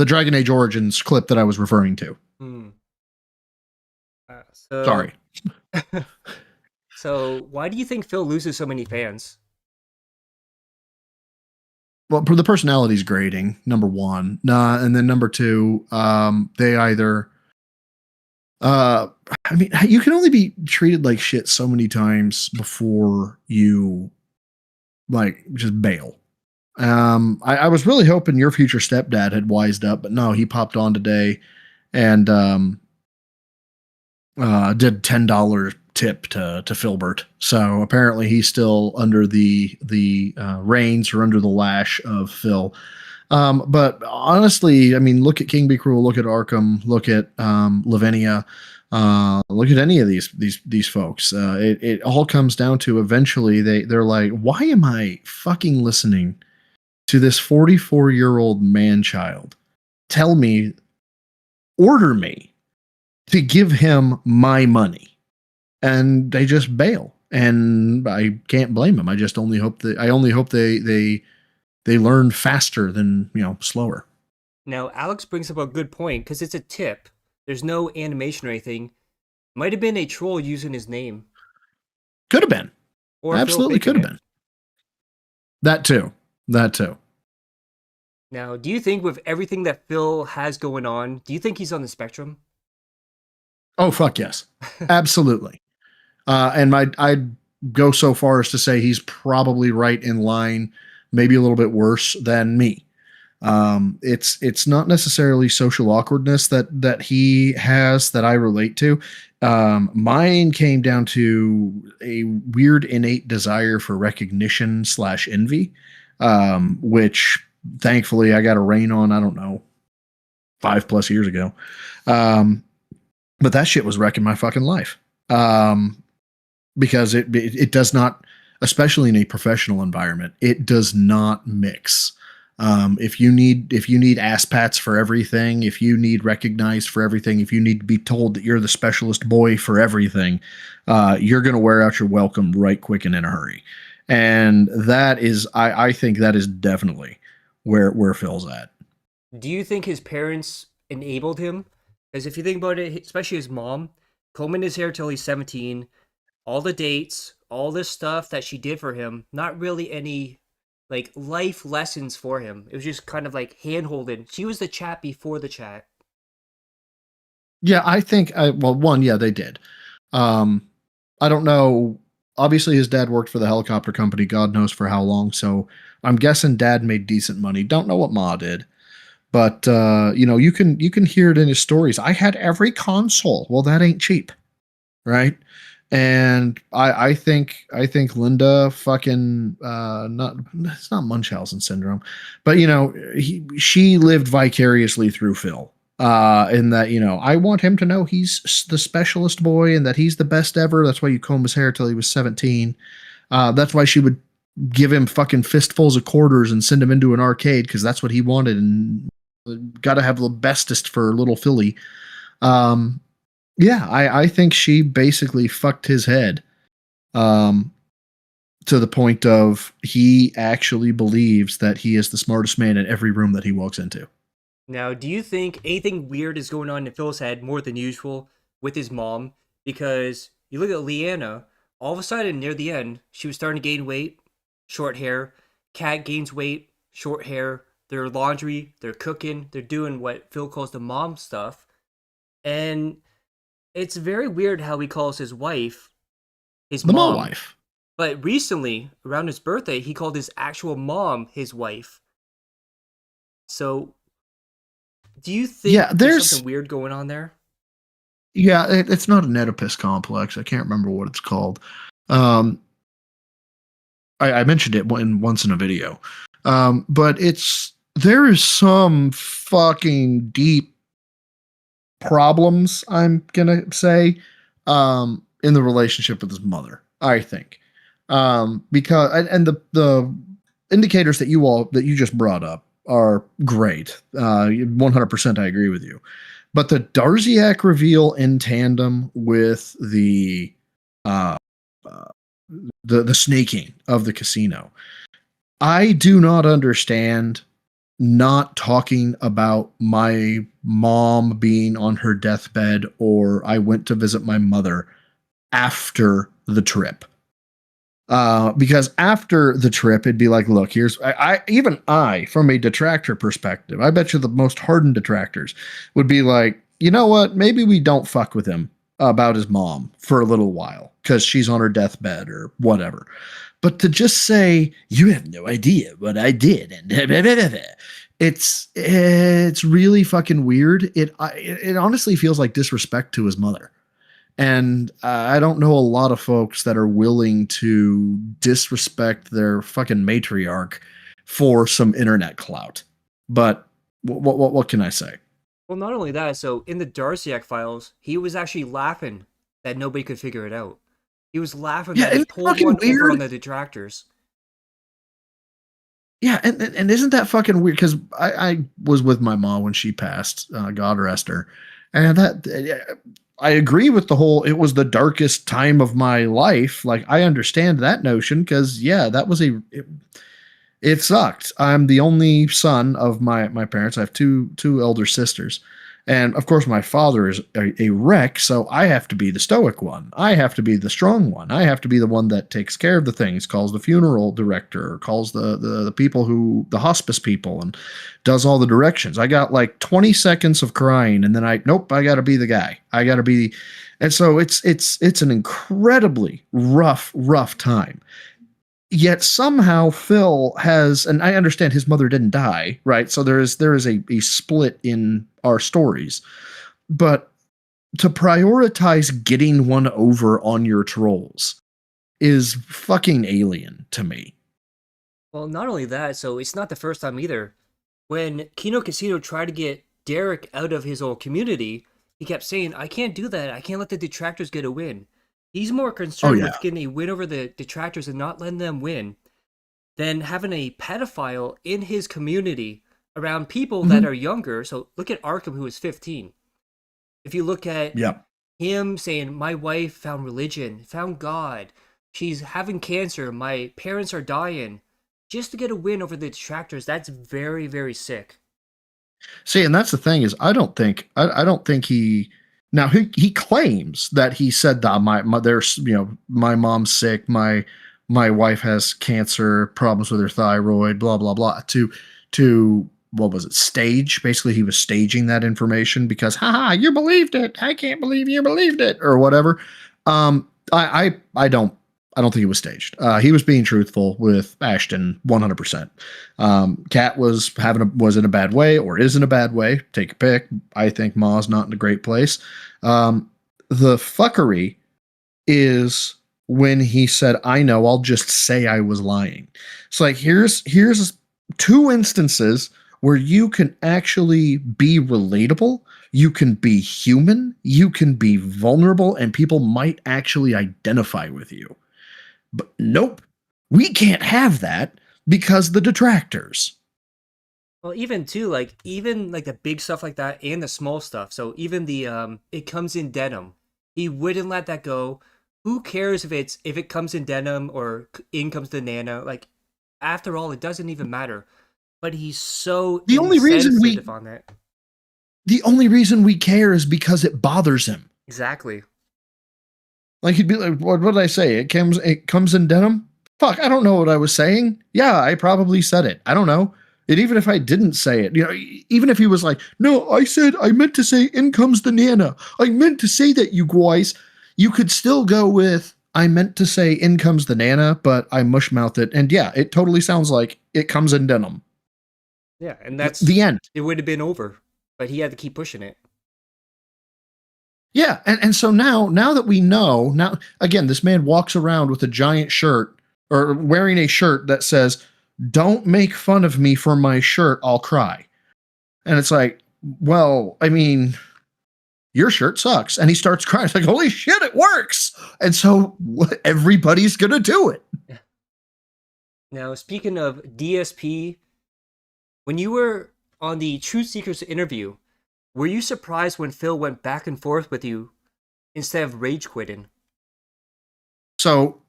Dragon Age Origins clip that I was referring to. Sorry. So why do you think Phil loses so many fans? Well, the personality's grading, number one. And then number two, they either I mean, you can only be treated like shit so many times before you like just bail. I was really hoping your future stepdad had wised up, but no, he popped on today and did $10 tip to Filbert. So apparently he's still under the reins or under the lash of Phil. But honestly, I mean, look at King Be Cruel, look at Arkham, look at Lavinia, look at any of these folks. It all comes down to eventually they're like, why am I fucking listening to this 44-year-old man-child tell me, order me to give him my money? And they just bail, and I can't blame them. I only hope they learn faster than slower. Now, Alex brings up a good point because it's a tip. There's no animation or anything. Might have been a troll using his name. Could have been. Or absolutely could have been. That too. Now, do you think with everything that Phil has going on, do you think he's on the spectrum? Oh, fuck yes. Absolutely. And I'd go so far as to say he's probably right in line, maybe a little bit worse than me. It's not necessarily social awkwardness that he has that I relate to. Mine came down to a weird innate desire for recognition / envy, which thankfully I got a rein on, I don't know, 5+ years ago. But that shit was wrecking my fucking life. Because it does not, especially in a professional environment, it does not mix. If you need ass pats for everything, if you need recognized for everything, if you need to be told that you're the specialist boy for everything, you're going to wear out your welcome right quick and in a hurry. And that is, I think that is definitely where Phil's at. Do you think his parents enabled him? Because if you think about it, especially his mom, combing his hair till he's 17, all the dates, all this stuff that she did for him, not really any like life lessons for him. It was just kind of like hand-holding. She was the chat before the chat. Yeah, I think, they did. I don't know. Obviously, his dad worked for the helicopter company, God knows for how long. So I'm guessing dad made decent money. Don't know what Ma did. But, you can hear it in his stories. I had every console. Well, that ain't cheap, right? And I think Linda fucking not it's not Munchausen syndrome, but she lived vicariously through Phil. In that, I want him to know he's the specialist boy and that he's the best ever. That's why you comb his hair till he was 17. That's why she would give him fucking fistfuls of quarters and send him into an arcade because that's what he wanted, and got to have the bestest for little Philly. Um, yeah, I think she basically fucked his head, um, to the point of he actually believes that he is the smartest man in every room that he walks into. Now, do you think anything weird is going on in Phil's head more than usual with his mom? Because you look at Leanna, all of a sudden near the end, she was starting to gain weight, short hair. Kat gains weight, short hair. Their laundry, they're cooking, they're doing what Phil calls the mom stuff. And it's very weird how he calls his wife his The mom. mall wife. But recently, around his birthday, he called his actual mom his wife. So, do you think Yeah, there's there's something weird going on there? yeah, it's not an Oedipus complex. I can't remember what it's called. Um, I mentioned it once in a video, but there is some fucking deep problems, I'm gonna say, in the relationship with his mother. I think, because and the indicators that you just brought up are great. 100%, I agree with you. But the Darziak reveal in tandem with uh, uh, the snaking of the casino, I do not understand not talking about my mom being on her deathbed or I went to visit my mother after the trip. Because after the trip, it'd be like, look, here's even I, from a detractor perspective, I bet you the most hardened detractors would be like, you know what? Maybe we don't fuck with him about his mom for a little while because she's on her deathbed or whatever. But to just say you have no idea what I did, and it's really fucking weird. It honestly feels like disrespect to his mother. And I don't know a lot of folks that are willing to disrespect their fucking matriarch for some internet clout. But what can I say? Well, not only that, so in the Darciak files, he was actually laughing that nobody could figure it out. He was laughing Yeah, that he it's pulled fucking one over weird. on the detractors. Yeah, and isn't that fucking weird? Because I was with my mom when she passed, God rest her, and I agree with the whole. It was the darkest time of my life. Like I understand that notion because yeah, that was it sucked. I'm the only son of my parents. I have two elder sisters. And of course, my father is a wreck, so I have to be the stoic one. I have to be the strong one. I have to be the one that takes care of the things, calls the funeral director, calls the people the hospice people, and does all the directions. I got like 20 seconds of crying, and then I got to be the guy. I got to be, and so it's an incredibly rough time. Yet somehow Phil has, and I understand his mother didn't die, right? So there is a split in our stories, but to prioritize getting one over on your trolls is fucking alien to me. Well, not only that, so it's not the first time either. When Kino Casino tried to get Derek out of his old community, he kept saying, I can't do that. I can't let the detractors get a win. He's more concerned with getting a win over the detractors and not letting them win than having a pedophile in his community around people that are younger. So look at Arkham, who is 15. If you look at him saying, my wife found religion, found God, she's having cancer, my parents are dying, just to get a win over the detractors, that's very, very sick. See, and that's the thing is, I don't think he. Now he claims that he said that there's my mom's sick, my wife has cancer, problems with her thyroid, blah blah blah. To what was it? Stage. Basically, he was staging that information because, haha, you believed it. I can't believe you believed it, or whatever. I don't think it was staged. He was being truthful with Ashton 100%. Kat was in a bad way or is in a bad way. Take a pick. I think Ma's not in a great place. The fuckery is when he said, I know, I'll just say I was lying. It's like, here's two instances where you can actually be relatable, you can be human, you can be vulnerable, and people might actually identify with you. But nope, we can't have that because the detractors. Well, even too, like even like the big stuff like that and the small stuff. So even the it comes in denim. He wouldn't let that go. Who cares if it comes in denim or in comes the nana? Like after all, it doesn't even matter. But he's so The only reason on that. The only reason we care is because it bothers him. Exactly. Like he'd be like, what did I say? It comes in denim? Fuck, I don't know what I was saying. Yeah, I probably said it. I don't know. And even if I didn't say it, even if he was like, no, I meant to say in comes the nana. I meant to say that, you guys. You could still go with, I meant to say in comes the nana, but I mushmouthed it. And yeah, it totally sounds like it comes in denim. Yeah, and that's the end. It would have been over, but he had to keep pushing it. Yeah, and so now that we know, now again, this man walks around with a giant shirt or wearing a shirt that says, don't make fun of me for my shirt, I'll cry. And it's like, well, I mean, your shirt sucks. And he starts crying. It's like, holy shit, it works. And so everybody's going to do it. Now, speaking of DSP, when you were on the Truth Seekers interview, were you surprised when Phil went back and forth with you instead of rage quitting? So,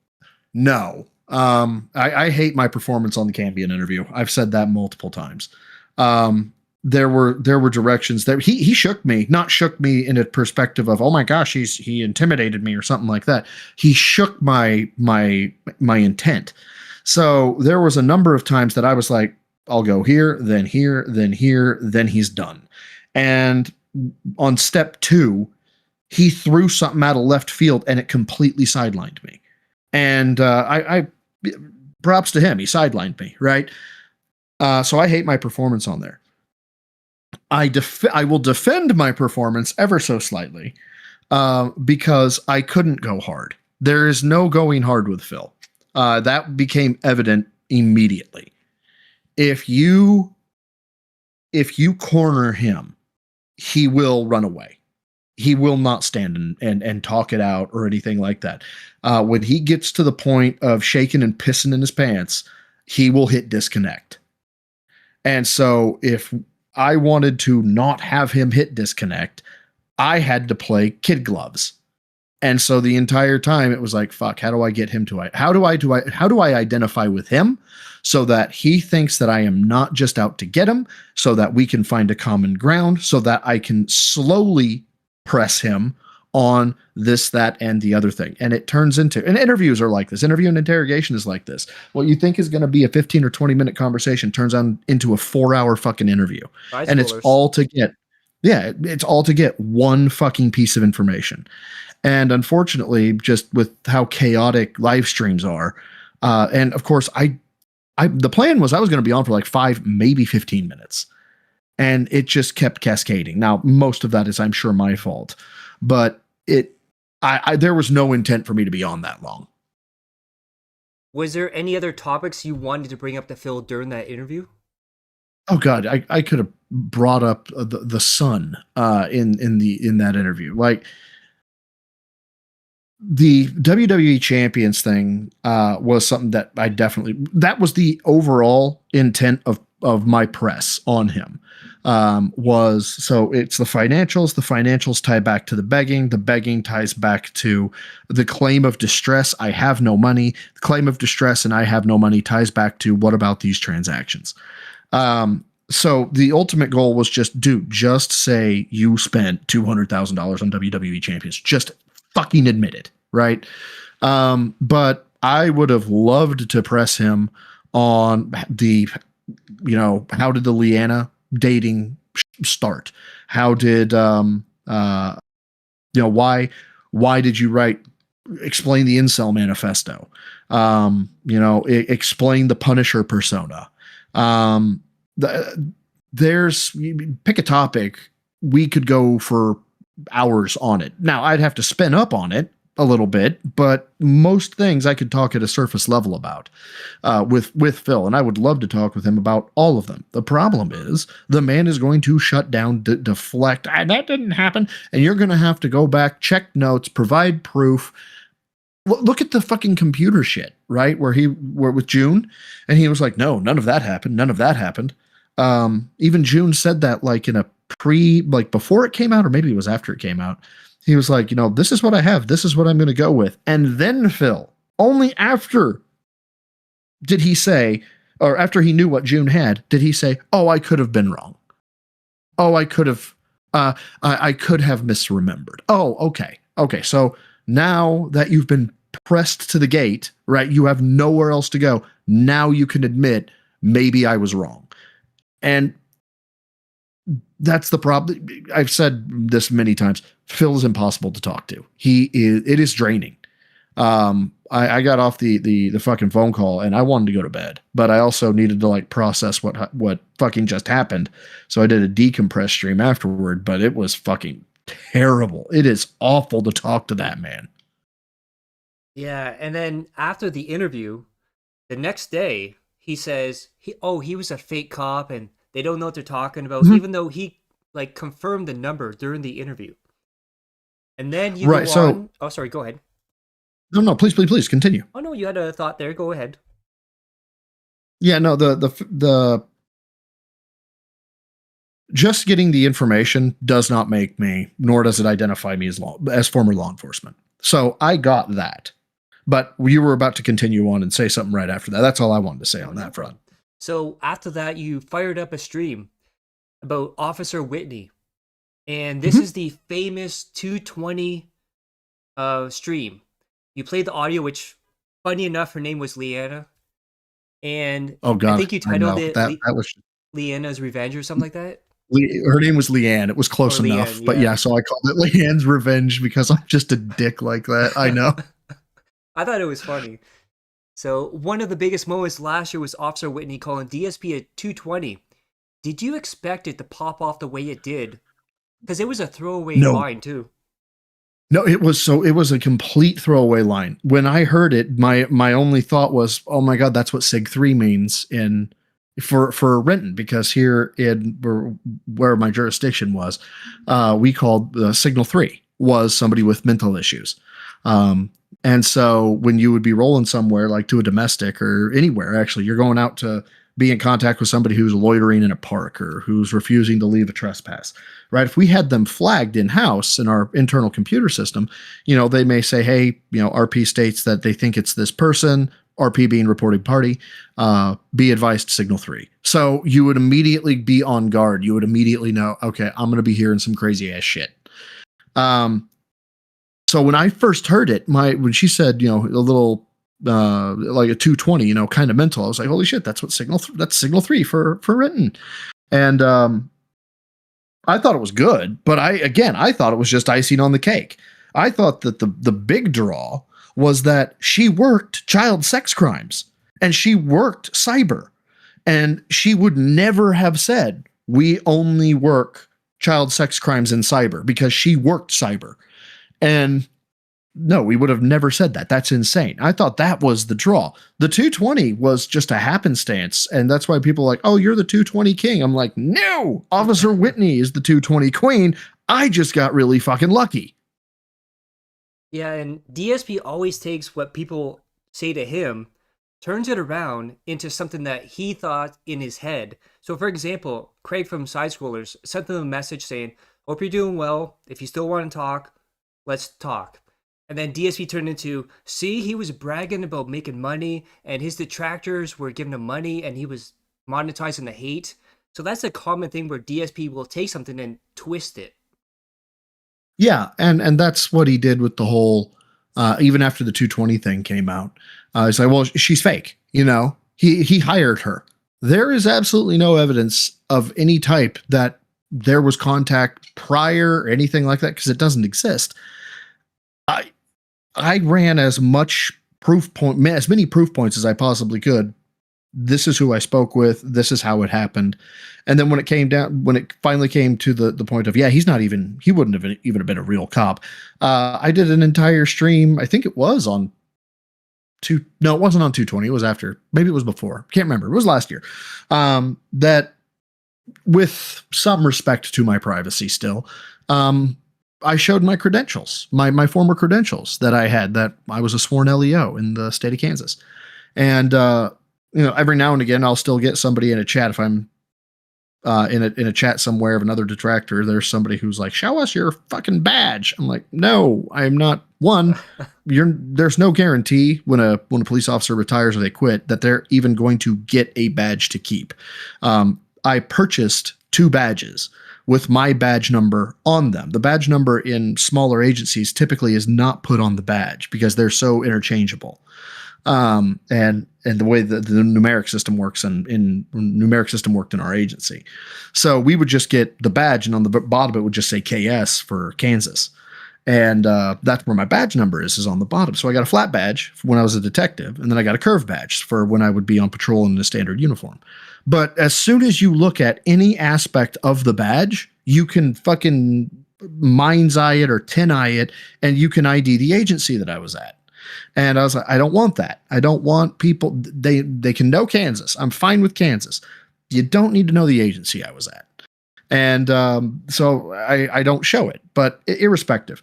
no. I hate my performance on the Cambion interview. I've said that multiple times. There were directions that he shook me, not shook me in a perspective of, oh my gosh, he intimidated me or something like that. He shook my intent. So there was a number of times that I was like, I'll go here, then here, then here, then he's done. And on step 2, he threw something out of left field and it completely sidelined me. And I props to him. He sidelined me, right? So I hate my performance on there. I will defend my performance ever so slightly because I couldn't go hard. There is no going hard with Phil. That became evident immediately. If you corner him, he will run away. He will not stand and talk it out or anything like that. When he gets to the point of shaking and pissing in his pants, he will hit disconnect. And so if I wanted to not have him hit disconnect, I had to play kid gloves. And so the entire time it was like, fuck, how do I get him to, how do I identify with him so that he thinks that I am not just out to get him, so that we can find a common ground, so that I can slowly press him on this, that, and the other thing. And it turns into, and interviews are like this. Interview and interrogation is like this. What you think is going to be a 15 or 20 minute conversation turns on into a 4-hour fucking interview. And it's all to get, it's all to get one fucking piece of information. And unfortunately, just with how chaotic live streams are, and of course, the plan was I was going to be on for like 5, maybe 15 minutes. And it just kept cascading. Now, most of that is, I'm sure, my fault. But there was no intent for me to be on that long. Was there any other topics you wanted to bring up to Phil during that interview? Oh God, I could have brought up the sun in that interview. Like the WWE Champions thing was something that that was the overall intent of my press on him. So it's the financials tie back to the begging ties back to the claim of distress, I have no money, the claim of distress and I have no money ties back to what about these transactions. So the ultimate goal was just say you spent $200,000 on WWE Champions, just fucking admit it, right? But I would have loved to press him on how did the Leanna dating start? How did why did you explain the incel manifesto? Explain the Punisher persona. Pick a topic, we could go for hours on it. Now I'd have to spin up on it. a little bit, but most things I could talk at a surface level about with Phil, and I would love to talk with him about all of them. The problem is the man is going to shut down, deflect. That didn't happen, and you're going to have to go back, check notes, provide proof. Look at the fucking computer shit, right? Where with June, and he was like, "No, none of that happened. None of that happened." Even June said that like in a before it came out, or maybe it was after it came out. He was like, this is what I have. This is what I'm going to go with. And then Phil, only after did he say, or after he knew what June had, did he say, "Oh, I could have been wrong. Oh, I could have misremembered. Oh, okay. Okay. So now that you've been pressed to the gate, right? You have nowhere else to go. Now you can admit, maybe I was wrong." And that's the problem. I've said this many times. Phil is impossible to talk to. It is draining. I got off the fucking phone call and I wanted to go to bed, but I also needed to like process what fucking just happened. So I did a decompress stream afterward, but it was fucking terrible. It is awful to talk to that man. Yeah, and then after the interview, the next day, he says he was a fake cop and they don't know what they're talking about, even though he like confirmed the number during the interview. And then you go on. Oh, sorry, go ahead. No, please continue. Oh no, you had a thought there. Go ahead. Yeah, no, the just getting the information does not make me, nor does it identify me as former law enforcement. So I got that. But you were about to continue on and say something right after that. That's all I wanted to say on that front. So after that, you fired up a stream about Officer Whitney. And this is the famous 220 stream. You played the audio, which, funny enough, her name was Leanna. And oh, God, I think you titled it that was Leanna's Revenge or something like that. Her name was Leanne. It was close enough. Leanne, but yeah, so I called it Leanne's Revenge because I'm just a dick like that. I know. I thought it was funny. So one of the biggest moments last year was Officer Whitney calling DSP at 220. Did you expect it to pop off the way it did? Because it was a throwaway line too. No, it was a complete throwaway line. When I heard it, my only thought was, oh my God, that's what SIG 3 means for Renton, because here where my jurisdiction was, we called Signal 3 was somebody with mental issues. And so when you would be rolling somewhere like to a domestic or anywhere, actually, you're going out to be in contact with somebody who's loitering in a park or who's refusing to leave a trespass, right? If we had them flagged in-house in our internal computer system, they may say, hey, RP states that they think it's this person, RP being reporting party, be advised Signal 3. So you would immediately be on guard. You would immediately know, okay, I'm going to be hearing some crazy ass shit. So when I first heard it, when she said, a little like a 220, kind of mental, I was like, holy shit, that's Signal 3 for Renton. And I thought it was good, but I thought it was just icing on the cake. I thought that the big draw was that she worked child sex crimes and she worked cyber, and she would never have said we only work child sex crimes in cyber because she worked cyber. And no, we would have never said that. That's insane. I thought that was the draw. The 220 was just a happenstance, and that's why people are like, oh, you're the 220 king. I'm like, no, Officer Whitney is the 220 queen. I just got really fucking lucky. Yeah, and DSP always takes what people say to him, turns it around into something that he thought in his head. So, for example, Craig from Side Scrollers sent them a message saying, hope you're doing well. If you still want to talk, let's talk. And then DSP turned into, see, he was bragging about making money and his detractors were giving him money and he was monetizing the hate. So that's a common thing where DSP will take something and twist it. Yeah, and that's what he did with the whole, even after the 220 thing came out. He's like, well, she's fake, He hired her. There is absolutely no evidence of any type that there was contact prior or anything like that, because it doesn't exist. I ran as many proof points as I possibly could this is who I spoke with. This is how it happened. And then when it finally came to the point of, yeah, he wouldn't have even been a real cop. I did an entire stream. I think it was on no, it wasn't on 220. It was after, maybe it was before. Can't remember. It was last year. That with some respect to my privacy still, I showed my credentials, my former credentials that I had, that I was a sworn LEO in the state of Kansas. And, every now and again, I'll still get somebody in a chat. If I'm in a chat somewhere of another detractor, there's somebody who's like, show us your fucking badge. I'm like, no, I'm not. One, there's no guarantee when a police officer retires or they quit that they're even going to get a badge to keep. I purchased 2 badges with my badge number on them. The badge number in smaller agencies typically is not put on the badge because they're so interchangeable. And the way that the numeric system works numeric system worked in our agency. So we would just get the badge, and on the bottom it would just say KS for Kansas. And that's where my badge number is on the bottom. So I got a flat badge when I was a detective, and then I got a curve badge for when I would be on patrol in a standard uniform. But as soon as you look at any aspect of the badge, you can fucking mind's eye it or 10-eye it, and you can ID the agency that I was at. And I was like, I don't want that. I don't want people, they can know Kansas. I'm fine with Kansas. You don't need to know the agency I was at. And so I don't show it, but irrespective.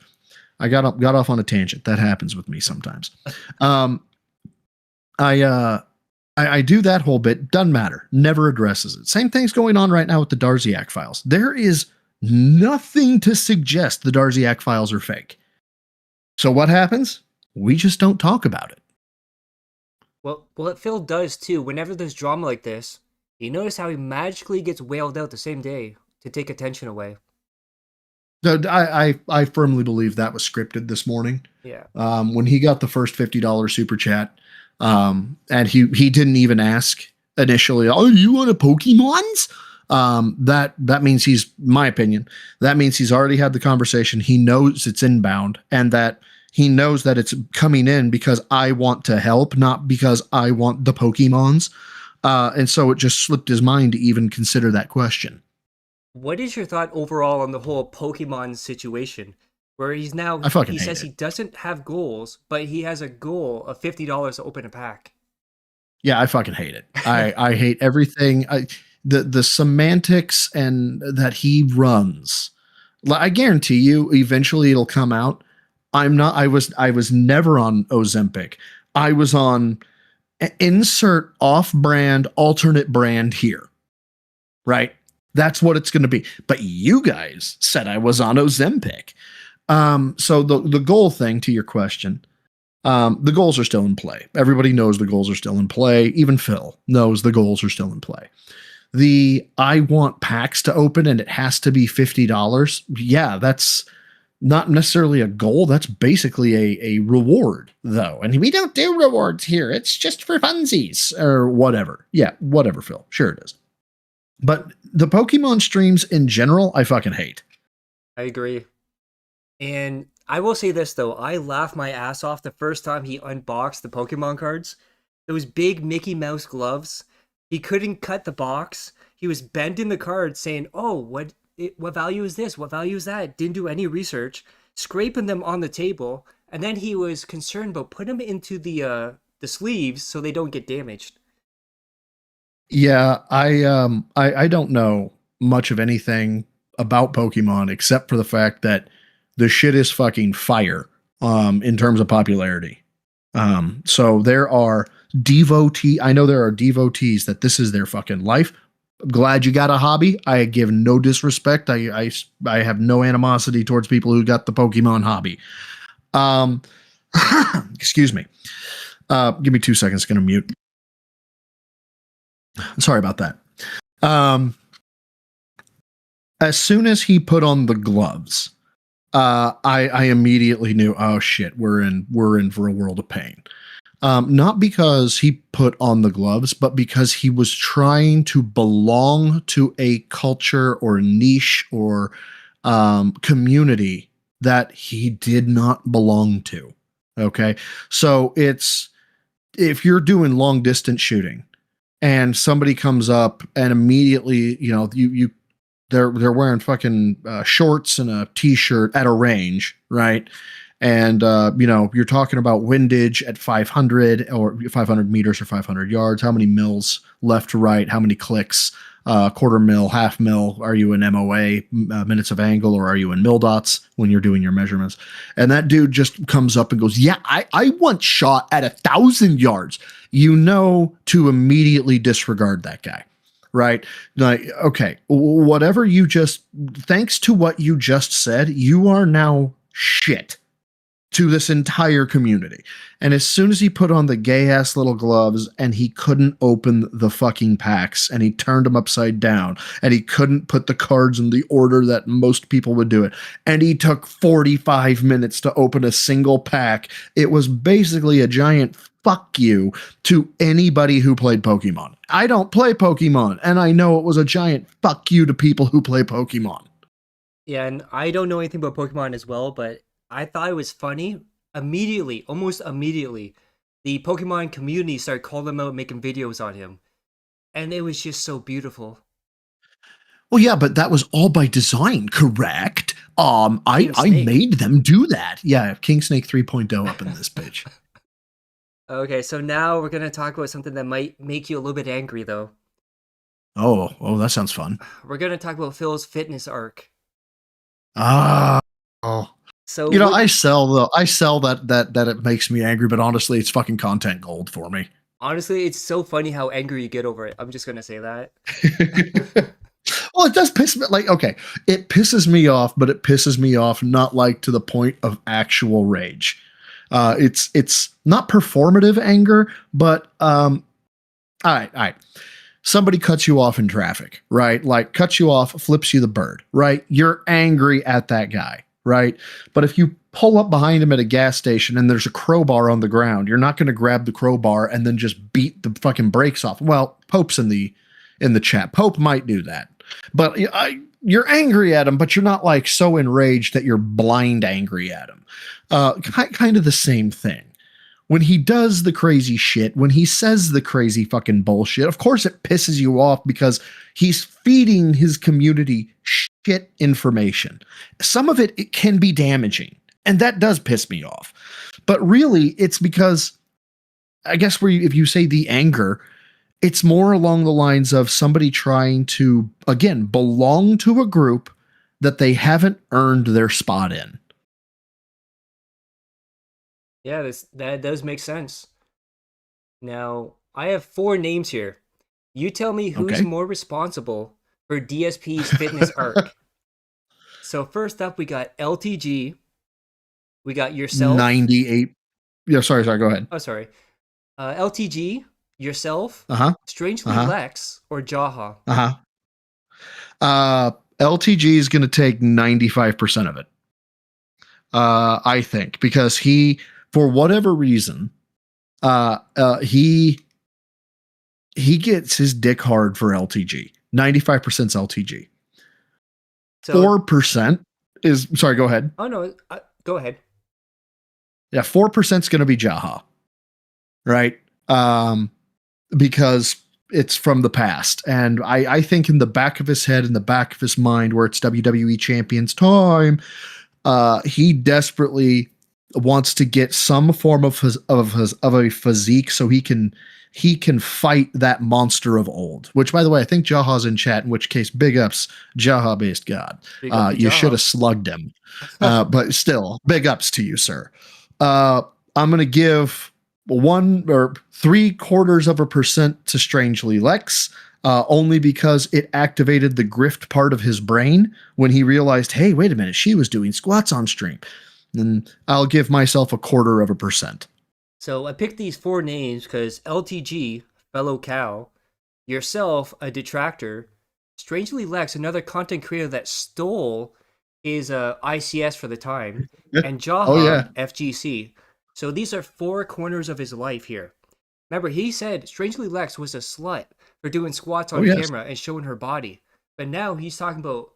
I got off on a tangent. That happens with me sometimes. I do that whole bit. Doesn't matter. Never addresses it. Same thing's going on right now with the Darziak files. There is nothing to suggest the Darziak files are fake. So what happens? We just don't talk about it. Well, what Phil does too, whenever there's drama like this, you notice how he magically gets wailed out the same day to take attention away. So I firmly believe that was scripted this morning. Yeah. When he got the first $50 super chat, and he didn't even ask initially, oh, you want a Pokemons? That means he's, my opinion, that means he's already had the conversation. He knows it's inbound, and that he knows that it's coming in because I want to help, not because I want the Pokemons. And so it just slipped his mind to even consider that question. What is your thought overall on the whole Pokemon situation? Where he says he doesn't have goals, but he has a goal of $50 to open a pack. Yeah, I fucking hate it. I hate everything. The semantics and that he runs. I guarantee you, eventually it'll come out. I was never on Ozempic. I was on insert off-brand, alternate brand here. Right? That's what it's going to be. But you guys said I was on Ozempic. So the goal thing, to your question, the goals are still in play. Everybody knows the goals are still in play. Even Phil knows the goals are still in play. I want packs to open and it has to be $50. Yeah, that's not necessarily a goal. That's basically a reward, though. And we don't do rewards here. It's just for funsies or whatever. Yeah, whatever, Phil. Sure it is. But the Pokemon streams in general, I fucking hate. I agree. And I will say this, though. I laughed my ass off the first time he unboxed the Pokemon cards. Those big Mickey Mouse gloves. He couldn't cut the box. He was bending the cards saying, oh, what value is this? What value is that? Didn't do any research. Scraping them on the table. And then he was concerned about putting them into the sleeves so they don't get damaged. Yeah, I don't know much of anything about Pokemon except for the fact that the shit is fucking fire in terms of popularity. So there are I know there are devotees that this is their fucking life. I'm glad you got a hobby. I give no disrespect. I have no animosity towards people who got the Pokemon hobby. Excuse me. Give me 2 seconds. Gonna mute. Sorry about that. As soon as he put on the gloves, I immediately knew, oh shit, we're in for a world of pain. Not because he put on the gloves, but because he was trying to belong to a culture or niche or community that he did not belong to. Okay. So if you're doing long distance shooting, and somebody comes up and immediately, you know, they're wearing fucking shorts and a t-shirt at a range, right? And you know, you're talking about windage at 500 or 500 meters or 500 yards. How many mils left to right? How many clicks? Quarter mil, half mil. Are you in MOA, minutes of angle, or are you in mil dots when you're doing your measurements? And that dude just comes up and goes, "Yeah, I once shot at 1,000 yards." You know to immediately disregard that guy, right? Like, okay, whatever you just, thanks to what you just said, you are now shit to this entire community. And as soon as he put on the gay ass little gloves and he couldn't open the fucking packs and he turned them upside down and he couldn't put the cards in the order that most people would do it, and he took 45 minutes to open a single pack, it was basically a giant fuck you to anybody who played Pokemon. I don't play Pokemon, and I know it was a giant fuck you to people who play Pokemon. Yeah, and I don't know anything about Pokemon as well, but I thought it was funny. Immediately, almost immediately, the Pokemon community started calling him out, making videos on him. And it was just so beautiful. Well, yeah, but that was all by design, correct? I made them do that. Yeah, King Snake 3.0 up in this bitch. Okay, so now we're going to talk about something that might make you a little bit angry, though. Oh, that sounds fun. We're going to talk about Phil's fitness arc. Oh. So you know, I sell that it makes me angry, but honestly, it's fucking content gold for me. Honestly, it's so funny how angry you get over it. I'm just gonna say that. Well, it does piss me, like, okay, it pisses me off, but it pisses me off not like to the point of actual rage. It's not performative anger, but all right. Somebody cuts you off in traffic, right? Like, cuts you off, flips you the bird, right? You're angry at that guy, right? But if you pull up behind him at a gas station and there's a crowbar on the ground, you're not going to grab the crowbar and then just beat the fucking brakes off. Well, Pope's in the chat. Pope might do that, but you're angry at him, but you're not like so enraged that you're blind angry at him. Kind of the same thing. When he does the crazy shit, when he says the crazy fucking bullshit, of course it pisses you off because he's feeding his community shit information. Some of it can be damaging, and that does piss me off. But really, it's because, I guess, if you say the anger, it's more along the lines of somebody trying to, again, belong to a group that they haven't earned their spot in. Yeah, that does make sense. Now, I have 4 names here. You tell me who's more responsible for DSP's fitness arc. So first up, we got LTG. We got yourself. 98. Yeah, sorry, go ahead. Oh, sorry. LTG, yourself, Strangely Lex, or Jaha. LTG is going to take 95% of it. I think, because he, for whatever reason, he gets his dick hard for LTG. 95% is LTG. So 4% is, sorry, go ahead. Oh, no, go ahead. Yeah, 4% is going to be Jaha, right? Because it's from the past. And I think in the back of his head, in the back of his mind, where it's WWE Champions time, he desperately wants to get some form of a physique so he can fight that monster of old. Which, by the way, I think Jaha's in chat, in which case, big ups, Jaha based God. You should have slugged him. But still, big ups to you, sir. I'm going to give 1 or 3/4% to Strangely Lex, only because it activated the grift part of his brain when he realized, hey, wait a minute, she was doing squats on stream. And I'll give myself 1/4%. So I picked these 4 names because LTG, fellow cow, yourself, a detractor, Strangely Lex, another content creator that stole his ICS for the time, and Jaha, FGC. So these are 4 corners of his life here. Remember, he said Strangely Lex was a slut for doing squats on camera and showing her body. But now he's talking about,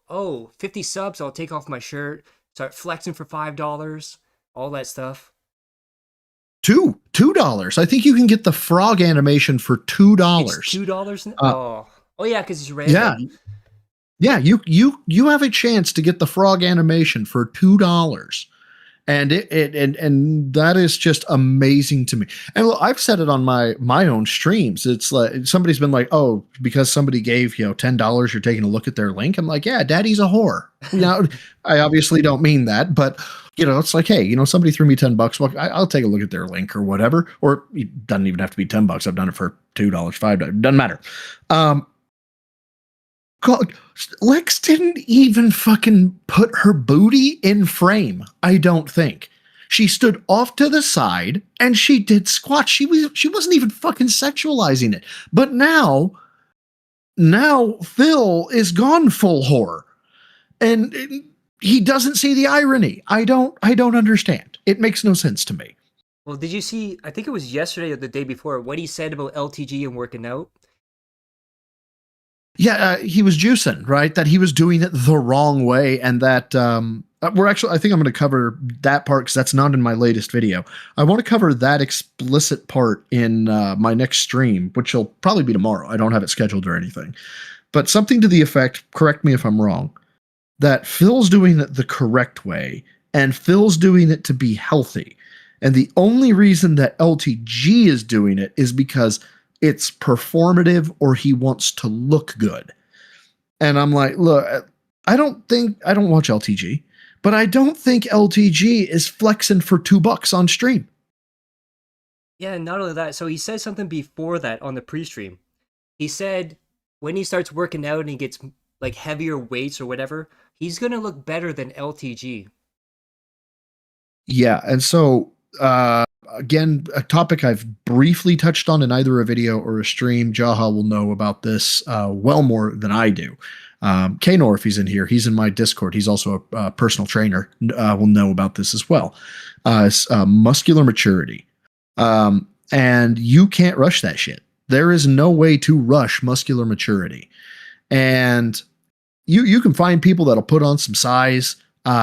50 subs, I'll take off my shirt, start flexing for $5, all that stuff. $2. I think you can get the frog animation for $2. It's $2. Uh, Oh yeah, because it's yeah, random. yeah. You have a chance to get the frog animation for $2. And and that is just amazing to me. And look, I've said it on my own streams. It's like somebody's been like, "Oh, because somebody gave $10, you're taking a look at their link." I'm like, "Yeah, Daddy's a whore." I obviously don't mean that, but it's like, hey, somebody threw me $10. Well, I'll take a look at their link or whatever. Or it doesn't even have to be $10. I've done it for $2, $5. Doesn't matter. God, Lex didn't even fucking put her booty in frame, I don't think. She stood off to the side and she did squats. She wasn't even fucking sexualizing it. But now Phil is gone full whore. And he doesn't see the irony. I don't understand. It makes no sense to me. Well, did you see, I think it was yesterday or the day before, what he said about LTG and working out? Yeah, he was juicing, right? That he was doing it the wrong way, and that I think I'm going to cover that part because that's not in my latest video. I want to cover that explicit part in my next stream, which will probably be tomorrow. I don't have it scheduled or anything. But something to the effect, correct me if I'm wrong, that Phil's doing it the correct way, and Phil's doing it to be healthy. And the only reason that LTG is doing it is because it's performative or he wants to look good. And I'm like, look, I don't watch LTG, but I don't think LTG is flexing for $2 on stream. Yeah, not only that, so he said something before that on the pre-stream. He said when he starts working out and he gets like heavier weights or whatever, he's going to look better than LTG. Yeah, and so again, a topic I've briefly touched on in either a video or a stream. Jaha will know about this well more than I do. Kanor, if he's in here, he's in my Discord. He's also a personal trainer. Will know about this as well. Muscular maturity, and you can't rush that shit. There is no way to rush muscular maturity, and you can find people that'll put on some size.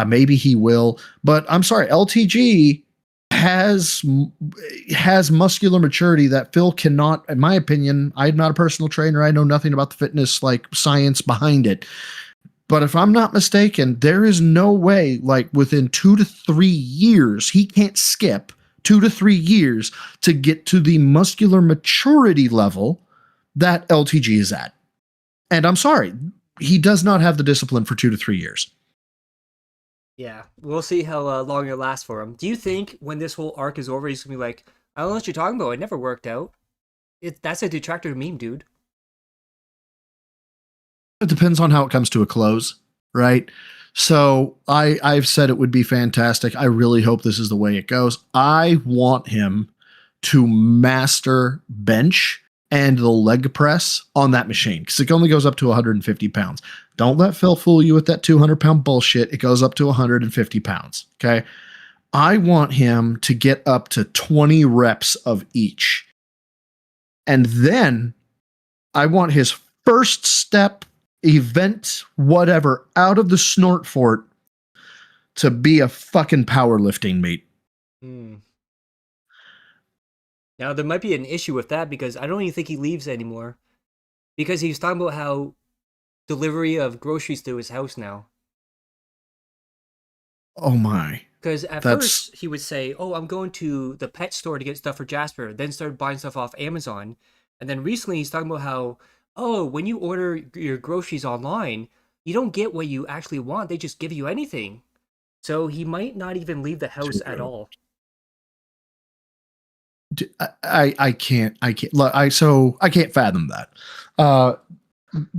Maybe he will, but I'm sorry, LTG has muscular maturity that Phil cannot, in my opinion. I'm not a personal trainer. I know nothing about the fitness science behind it. But if I'm not mistaken, there is no way within 2 to 3 years, he can't skip 2 to 3 years to get to the muscular maturity level that LTG is at. And I'm sorry, he does not have the discipline for 2 to 3 years. Yeah, we'll see how long it lasts for him. Do you think when this whole arc is over, he's going to be like, I don't know what you're talking about. I never worked out. That's a detractor meme, dude. It depends on how it comes to a close, right? So I've said it would be fantastic. I really hope this is the way it goes. I want him to master bench and the leg press on that machine because it only goes up to 150 pounds. Don't let Phil fool you with that 200-pound bullshit. It goes up to 150 pounds, okay? I want him to get up to 20 reps of each. And then I want his first step, event, whatever, out of the snort fort to be a fucking powerlifting meet. Now, there might be an issue with that because I don't even think he leaves anymore. Because he was talking about how delivery of groceries to his house now. Oh my. Because at first he would say, oh, I'm going to the pet store to get stuff for Jasper, then started buying stuff off Amazon. And then recently he's talking about how, oh, when you order your groceries online, you don't get what you actually want. They just give you anything. So he might not even leave the house at all. I can't look, I can't fathom that.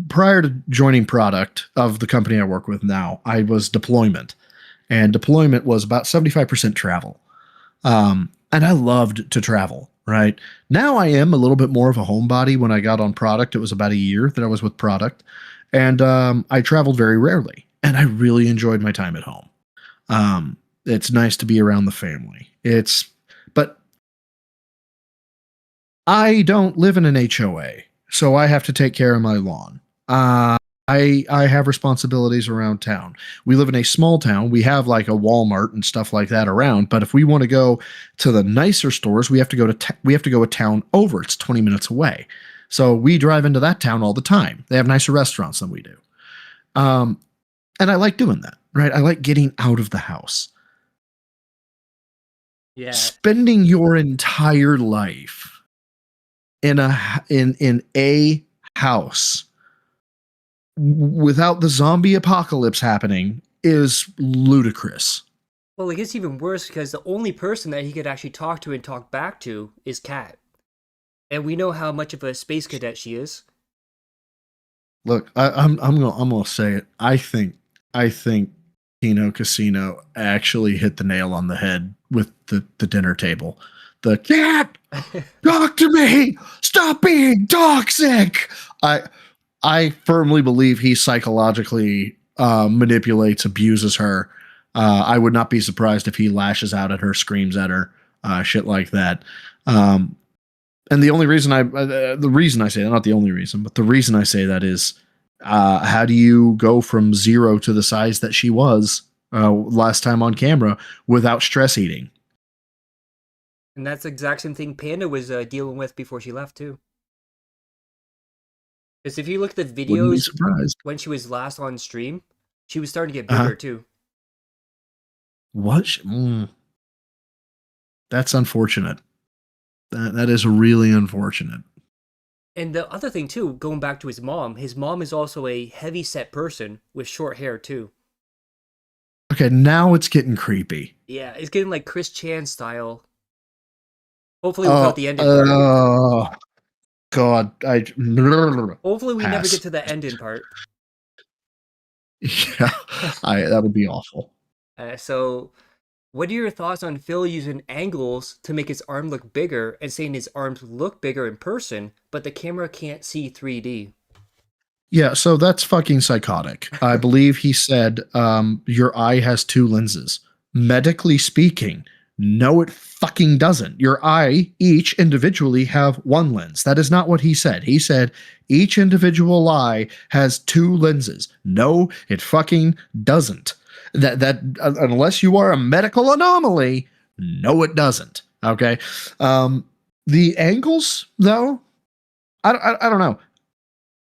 Prior to joining product of the company I work with now, I was deployment, and deployment was about 75% travel. And I loved to travel, right? Now I am a little bit more of a homebody. When I got on product, it was about a year that I was with product, and I traveled very rarely, and I really enjoyed my time at home. It's nice to be around the family. But I don't live in an HOA, so I have to take care of my lawn. I have responsibilities around town. We live in a small town. We have like a Walmart and stuff like that around. But if we want to go to the nicer stores, we have to go we have to go a town over. It's 20 minutes away. So we drive into that town all the time. They have nicer restaurants than we do. And I like doing that, right? I like getting out of the house. Yeah. Spending your entire life in a house without the zombie apocalypse happening is ludicrous. Well, it gets even worse because the only person that he could actually talk to and talk back to is Kat. And we know how much of a space cadet she is. Look, I'm gonna say it. I think Kino Casino actually hit the nail on the head with the dinner table. The Cat, talk to me! Stop being toxic! I firmly believe he psychologically manipulates, abuses her. I would not be surprised if he lashes out at her, screams at her, shit like that. And the only reason the reason I say that, not the only reason, but the reason I say that is, how do you go from 0 to the size that she was last time on camera without stress eating? And that's the exact same thing Panda was dealing with before she left, too. Because if you look at the videos when she was last on stream, she was starting to get bigger, too. What? That's unfortunate. That is really unfortunate. And the other thing, too, going back to his mom is also a heavy-set person with short hair, too. Okay, now it's getting creepy. Yeah, it's getting like Chris Chan style. Hopefully without the ending part. Oh, God. Hopefully we never Pass. get to the ending part. Yeah, that would be awful. So, what are your thoughts on Phil using angles to make his arm look bigger and saying his arms look bigger in person, but the camera can't see 3D? Yeah, so that's fucking psychotic. I believe he said your eye has 2 lenses. Medically speaking, no, it fucking doesn't. Your eye, each individually have 1 lens. That is not what he said. He said each individual eye has 2 lenses. No, it fucking doesn't. That unless you are a medical anomaly, no, it doesn't. Okay. The angles, though, I don't know.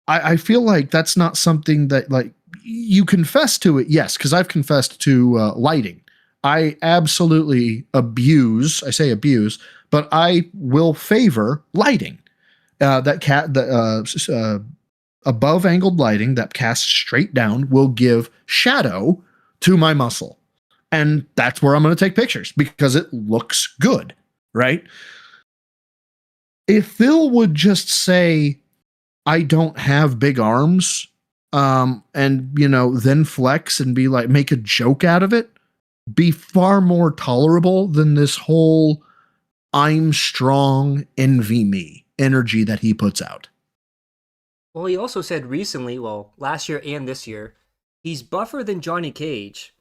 I feel like that's not something that, like, you confess to it, yes, because I've confessed to lighting. I absolutely abuse, but I will favor lighting. Above angled lighting that casts straight down will give shadow to my muscle. And that's where I'm going to take pictures because it looks good, right? If Phil would just say, I don't have big arms, and, then flex and be like, make a joke out of it, be far more tolerable than this whole I'm strong, envy me energy that he puts out. Well, he also said recently, last year and this year, he's buffer than Johnny Cage.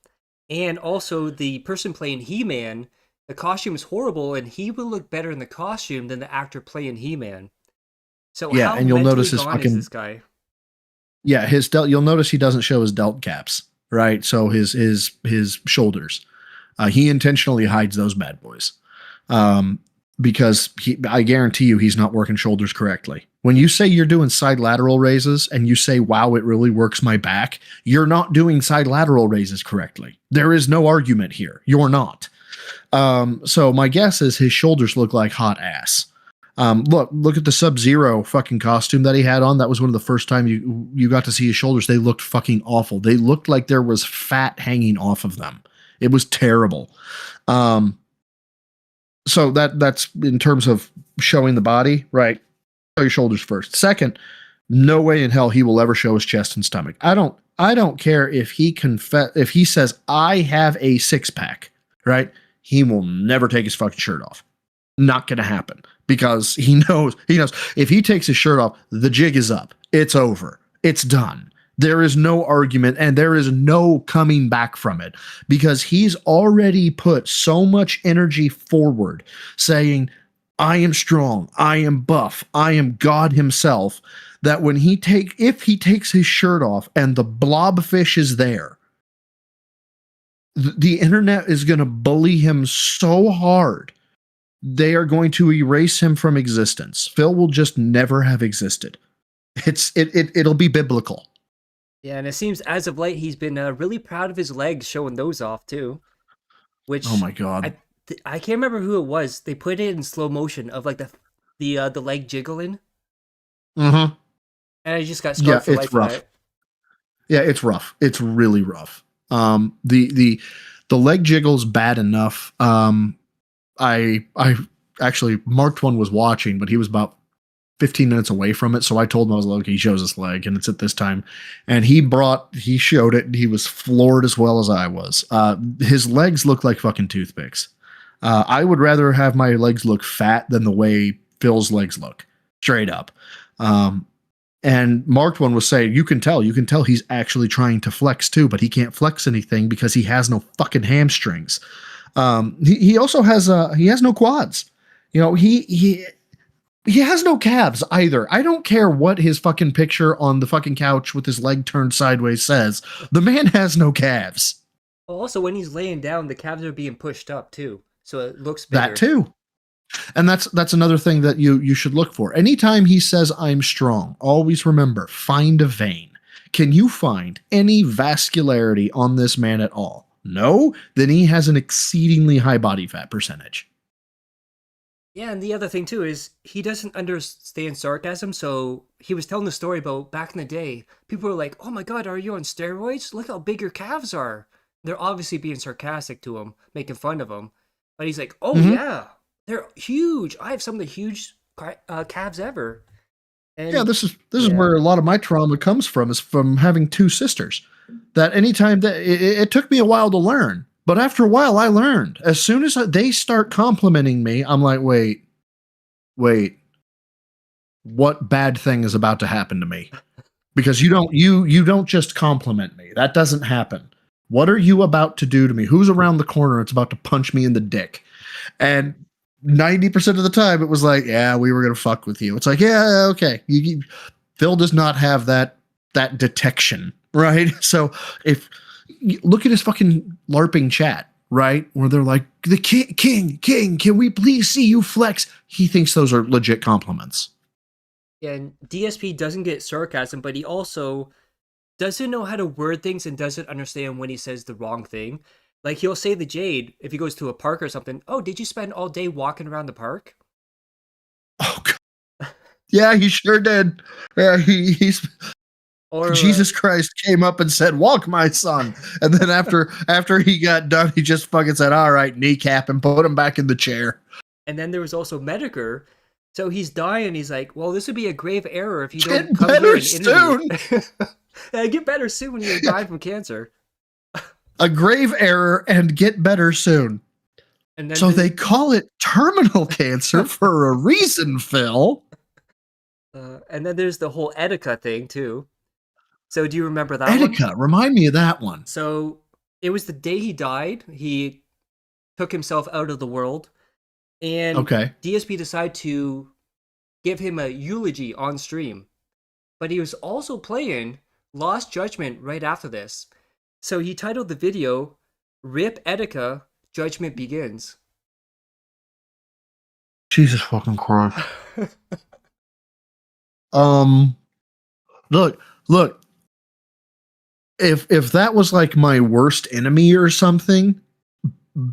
And also the person playing He-Man, the costume is horrible and he will look better in the costume than the actor playing He-Man. So yeah, how and you'll notice his fucking... is this guy? Yeah, you'll notice he doesn't show his delt caps, right? So his shoulders. He intentionally hides those bad boys. Because I guarantee you he's not working shoulders correctly. When you say you're doing side lateral raises and you say, wow, it really works my back, you're not doing side lateral raises correctly. There is no argument here. You're not. So my guess is his shoulders look like hot ass. Look at the Sub-Zero fucking costume that he had on. That was one of the first time you got to see his shoulders. They looked fucking awful. They looked like there was fat hanging off of them. It was terrible. So that's in terms of showing the body, right? Show your shoulders first. Second, no way in hell he will ever show his chest and stomach. I don't care if he says I have a 6-pack, right? He will never take his fucking shirt off. Not gonna happen because he knows if he takes his shirt off, the jig is up. It's over. It's done. There is no argument and there is no coming back from it because he's already put so much energy forward saying, I am strong, I am buff, I am God himself, that when if he takes his shirt off and the blobfish is there, the internet is going to bully him so hard they are going to erase him from existence. Phil will just never have existed. It'll be biblical. Yeah, and it seems as of late he's been really proud of his legs, showing those off too. Which, oh my god, I can't remember who it was. They put it in slow motion of like the leg jiggling. Mm-hmm. And I just got scarred for life. Rough. Yeah, it's rough. It's really rough. The leg jiggle's bad enough. I actually Marked One was watching, but he was about 15 minutes away from it, so I told him, I was like, okay, he shows his leg, and it's at this time, and he showed it, and he was floored as well as I was. His legs look like fucking toothpicks. I would rather have my legs look fat than the way Phil's legs look, straight up. And Marked One was saying, you can tell he's actually trying to flex too, but he can't flex anything because he has no fucking hamstrings. He also has no quads. You know, he has no calves either. I don't care what his fucking picture on the fucking couch with his leg turned sideways says. The man has no calves. Also, when he's laying down, the calves are being pushed up too, so it looks bigger. That too. And that's another thing that you should look for. Anytime he says I'm strong, always remember, find a vein. Can you find any vascularity on this man at all? No? Then he has an exceedingly high body fat percentage. Yeah, and the other thing too is he doesn't understand sarcasm, so he was telling the story about back in the day, people were like, oh my god, are you on steroids? Look how big your calves are. They're obviously being sarcastic to him, making fun of him. But he's like, oh yeah, they're huge. I have some of the huge calves ever. And yeah, this is where a lot of my trauma comes from, is from having two sisters. That anytime that it took me a while to learn, but after a while I learned. As soon as they start complimenting me, I'm like, wait, what bad thing is about to happen to me? Because you don't just compliment me. That doesn't happen. What are you about to do to me? Who's around the corner? It's about to punch me in the dick. And 90% of the time it was like, yeah, we were going to fuck with you. It's like, yeah, okay. Phil does not have that detection, right? So if you look at his fucking LARPing chat, right? Where they're like, the king, can we please see you flex? He thinks those are legit compliments. Yeah, and DSP doesn't get sarcasm, but he also doesn't know how to word things and doesn't understand when he says the wrong thing. Like, he'll say the Jade, if he goes to a park or something, oh, did you spend all day walking around the park? Oh, God. Yeah, he sure did. Yeah, he's... Or, Jesus Christ came up and said, walk, my son. And then after he got done, he just fucking said, all right, kneecap, and put him back in the chair. And then there was also Medicare. So he's dying. He's like, well, this would be a grave error if you don't get come better here and soon. Yeah, get better soon when you die from cancer. A grave error and get better soon. And then so they call it terminal cancer for a reason, Phil. And then there's the whole Etika thing, too. So do you remember that Etika, one? Remind me of that one. So it was the day he died. He took himself out of the world. And DSP decided to give him a eulogy on stream. But he was also playing Lost Judgment right after this. So he titled the video, Rip Etika, Judgment Begins. Jesus fucking Christ. Look. If that was like my worst enemy or something,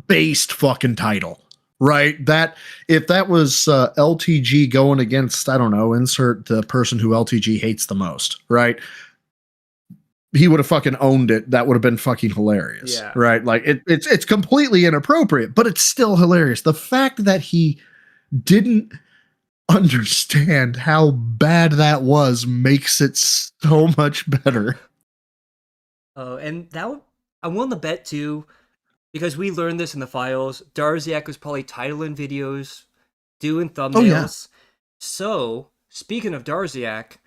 based fucking title, right? That if that was LTG going against, I don't know, insert the person who LTG hates the most, right? He would have fucking owned it. That would have been fucking hilarious, right? Like it's completely inappropriate, but it's still hilarious. The fact that he didn't understand how bad that was makes it so much better. And that I'm willing to bet too, because we learned this in the files. Darziak was probably titling videos, doing thumbnails. Oh, yeah. So speaking of Darziak,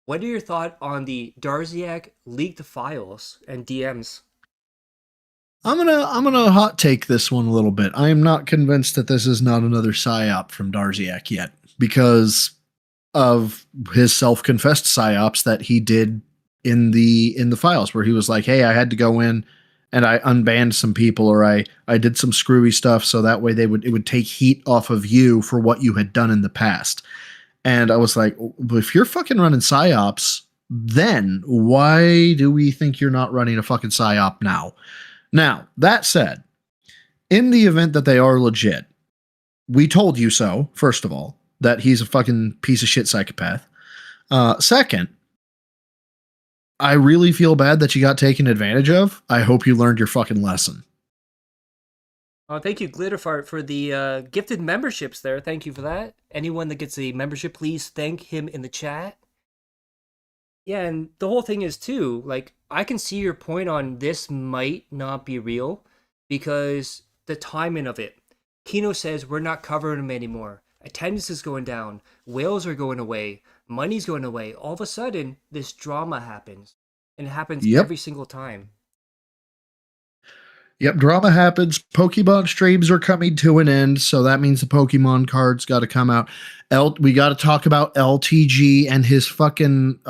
what are your thoughts on the Darziak leaked files and DMs? I'm gonna hot take this one a little bit. I am not convinced that this is not another psyop from Darziak yet, because of his self-confessed psyops that he did in the files, where he was like, hey, I had to go in and I unbanned some people, or I did some screwy stuff so that way it would take heat off of you for what you had done in the past. And I was like, if you're fucking running psyops, then why do we think you're not running a fucking psyop now? Now, that said, in the event that they are legit, we told you so, first of all, that he's a fucking piece of shit psychopath. Second, I really feel bad that you got taken advantage of. I hope you learned your fucking lesson. Thank you, Glitterfart, for the gifted memberships there. Thank you for that. Anyone that gets a membership, please thank him in the chat. Yeah, and the whole thing is, too, like, I can see your point on this might not be real because the timing of it. Kino says we're not covering him anymore. Attendance is going down. Whales are going away. Money's going away. All of a sudden, this drama happens. And it happens every single time. Yep, drama happens. Pokemon streams are coming to an end, so that means the Pokemon cards got to come out. We got to talk about LTG and his fucking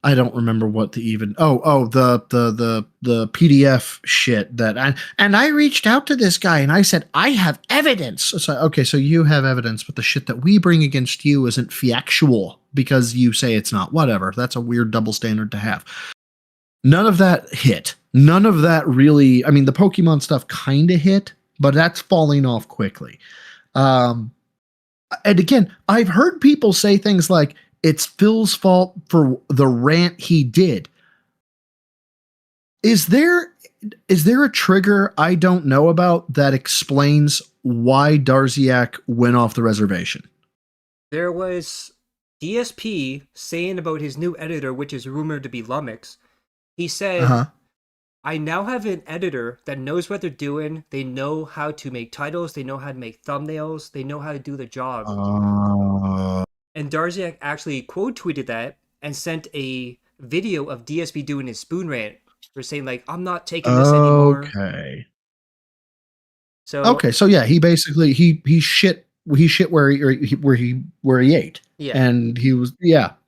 I don't remember what the even the PDF shit that I reached out to this guy and I said I have evidence. So okay, so you have evidence, but the shit that we bring against you isn't factual because you say it's not. Whatever. That's a weird double standard to have. None of that hit. None of that really. I mean, the Pokemon stuff kind of hit, but that's falling off quickly. And again, I've heard people say things like, it's Phil's fault for the rant he did. Is there a trigger I don't know about that explains why Darziak went off the reservation? There was DSP saying about his new editor, which is rumored to be Lumix. He said, I now have an editor that knows what they're doing. They know how to make titles. They know how to make thumbnails. They know how to do the job. And Darziak actually quote tweeted that and sent a video of DSP doing his spoon rant for saying, like, I'm not taking this anymore. So yeah, he basically he shit where he ate. Yeah. And he was bet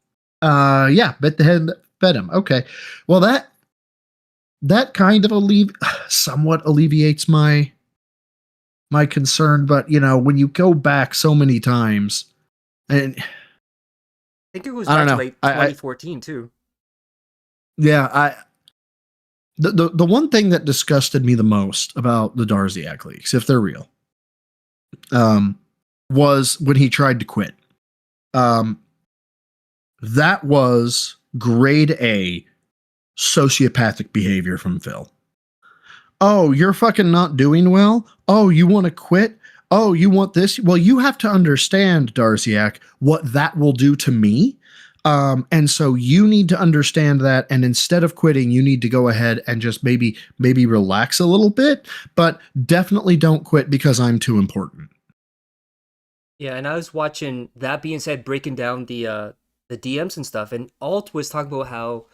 the head fed him. Okay. Well, that kind of somewhat alleviates my concern, but you know, when you go back so many times, and I think it was back to like 2014 too. Yeah, the one thing that disgusted me the most about the Darziak leaks, if they're real, was when he tried to quit. That was grade A sociopathic behavior from Phil. Oh, you're fucking not doing well? Oh, you want to quit? Oh, you want this? Well, you have to understand, Darziak, what that will do to me. And so you need to understand that. And instead of quitting, you need to go ahead and just maybe relax a little bit, but definitely don't quit because I'm too important. Yeah, and I was watching, that being said, breaking down the DMs and stuff, and Alt was talking about how,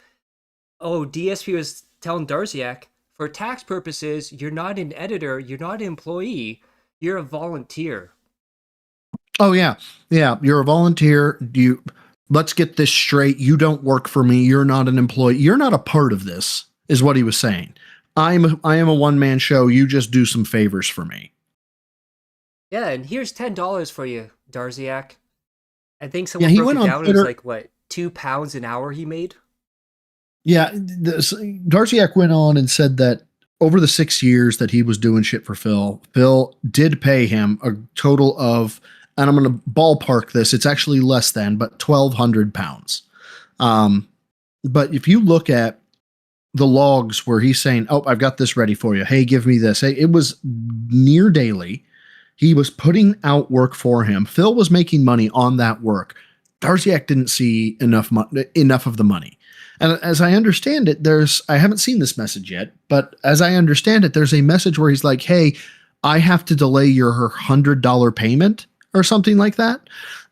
DSP was telling Darziak, for tax purposes, you're not an editor, you're not an employee, you're a volunteer. Oh yeah, you're a volunteer. Let's get this straight. You don't work for me. You're not an employee. You're not a part of this, is what he was saying. I am a one-man show. You just do some favors for me. Yeah, and here's $10 for you, Darziak. I think someone broke it down. It was like, what, £2 an hour he made? Yeah, Darziak went on and said that over the 6 years that he was doing shit for Phil did pay him a total of, and I'm going to ballpark this, it's actually less than, but £1,200. But if you look at the logs where he's saying, oh, I've got this ready for you. Hey, give me this. Hey, it was near daily. He was putting out work for him. Phil was making money on that work. Darziak didn't see enough of the money. And as I understand it, I haven't seen this message yet, but as I understand it, there's a message where he's like, hey, I have to delay your $100 payment or something like that.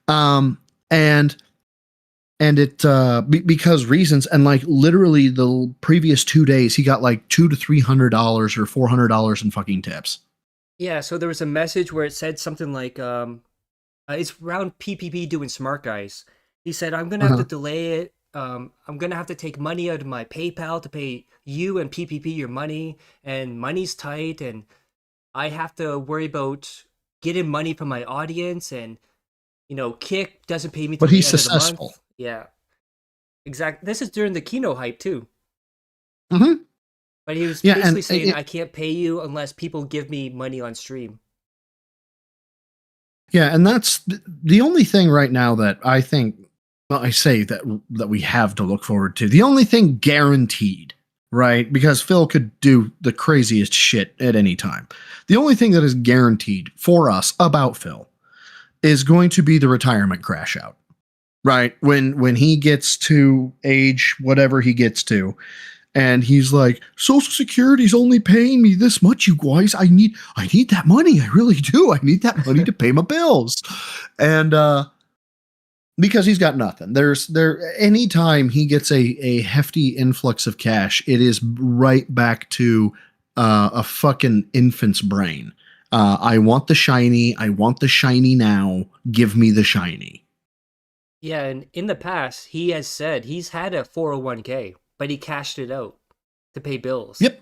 And it, because reasons, and like literally the previous 2 days, he got like $200 to $300 or $400 in fucking tips. Yeah, so there was a message where it said something like, It's around PPP doing smart guys. He said, I'm going to have to delay it. I'm going to have to take money out of my PayPal to pay you and PPP your money. And money's tight. And I have to worry about getting money from my audience. And, Kick doesn't pay me till But the he's end of the successful. month. Yeah, exactly. This is during the Kino hype, too. Mm-hmm. But he was Yeah, basically and saying, I can't pay you unless people give me money on stream. yeah, and that's the only thing right now that I think. Well, I say that we have to look forward to. The only thing guaranteed, right? Because Phil could do the craziest shit at any time. The only thing that is guaranteed for us about Phil is going to be the retirement crash out, right? When he gets to age whatever he gets to, and he's like, Social Security's only paying me this much, you guys. I need that money. I really do. I need that money to pay my bills. And because he's got nothing. Anytime he gets a hefty influx of cash, it is right back to a fucking infant's brain. I want the shiny. I want the shiny now. Give me the shiny. Yeah, and in the past, he has said he's had a 401k, but he cashed it out to pay bills. Yep.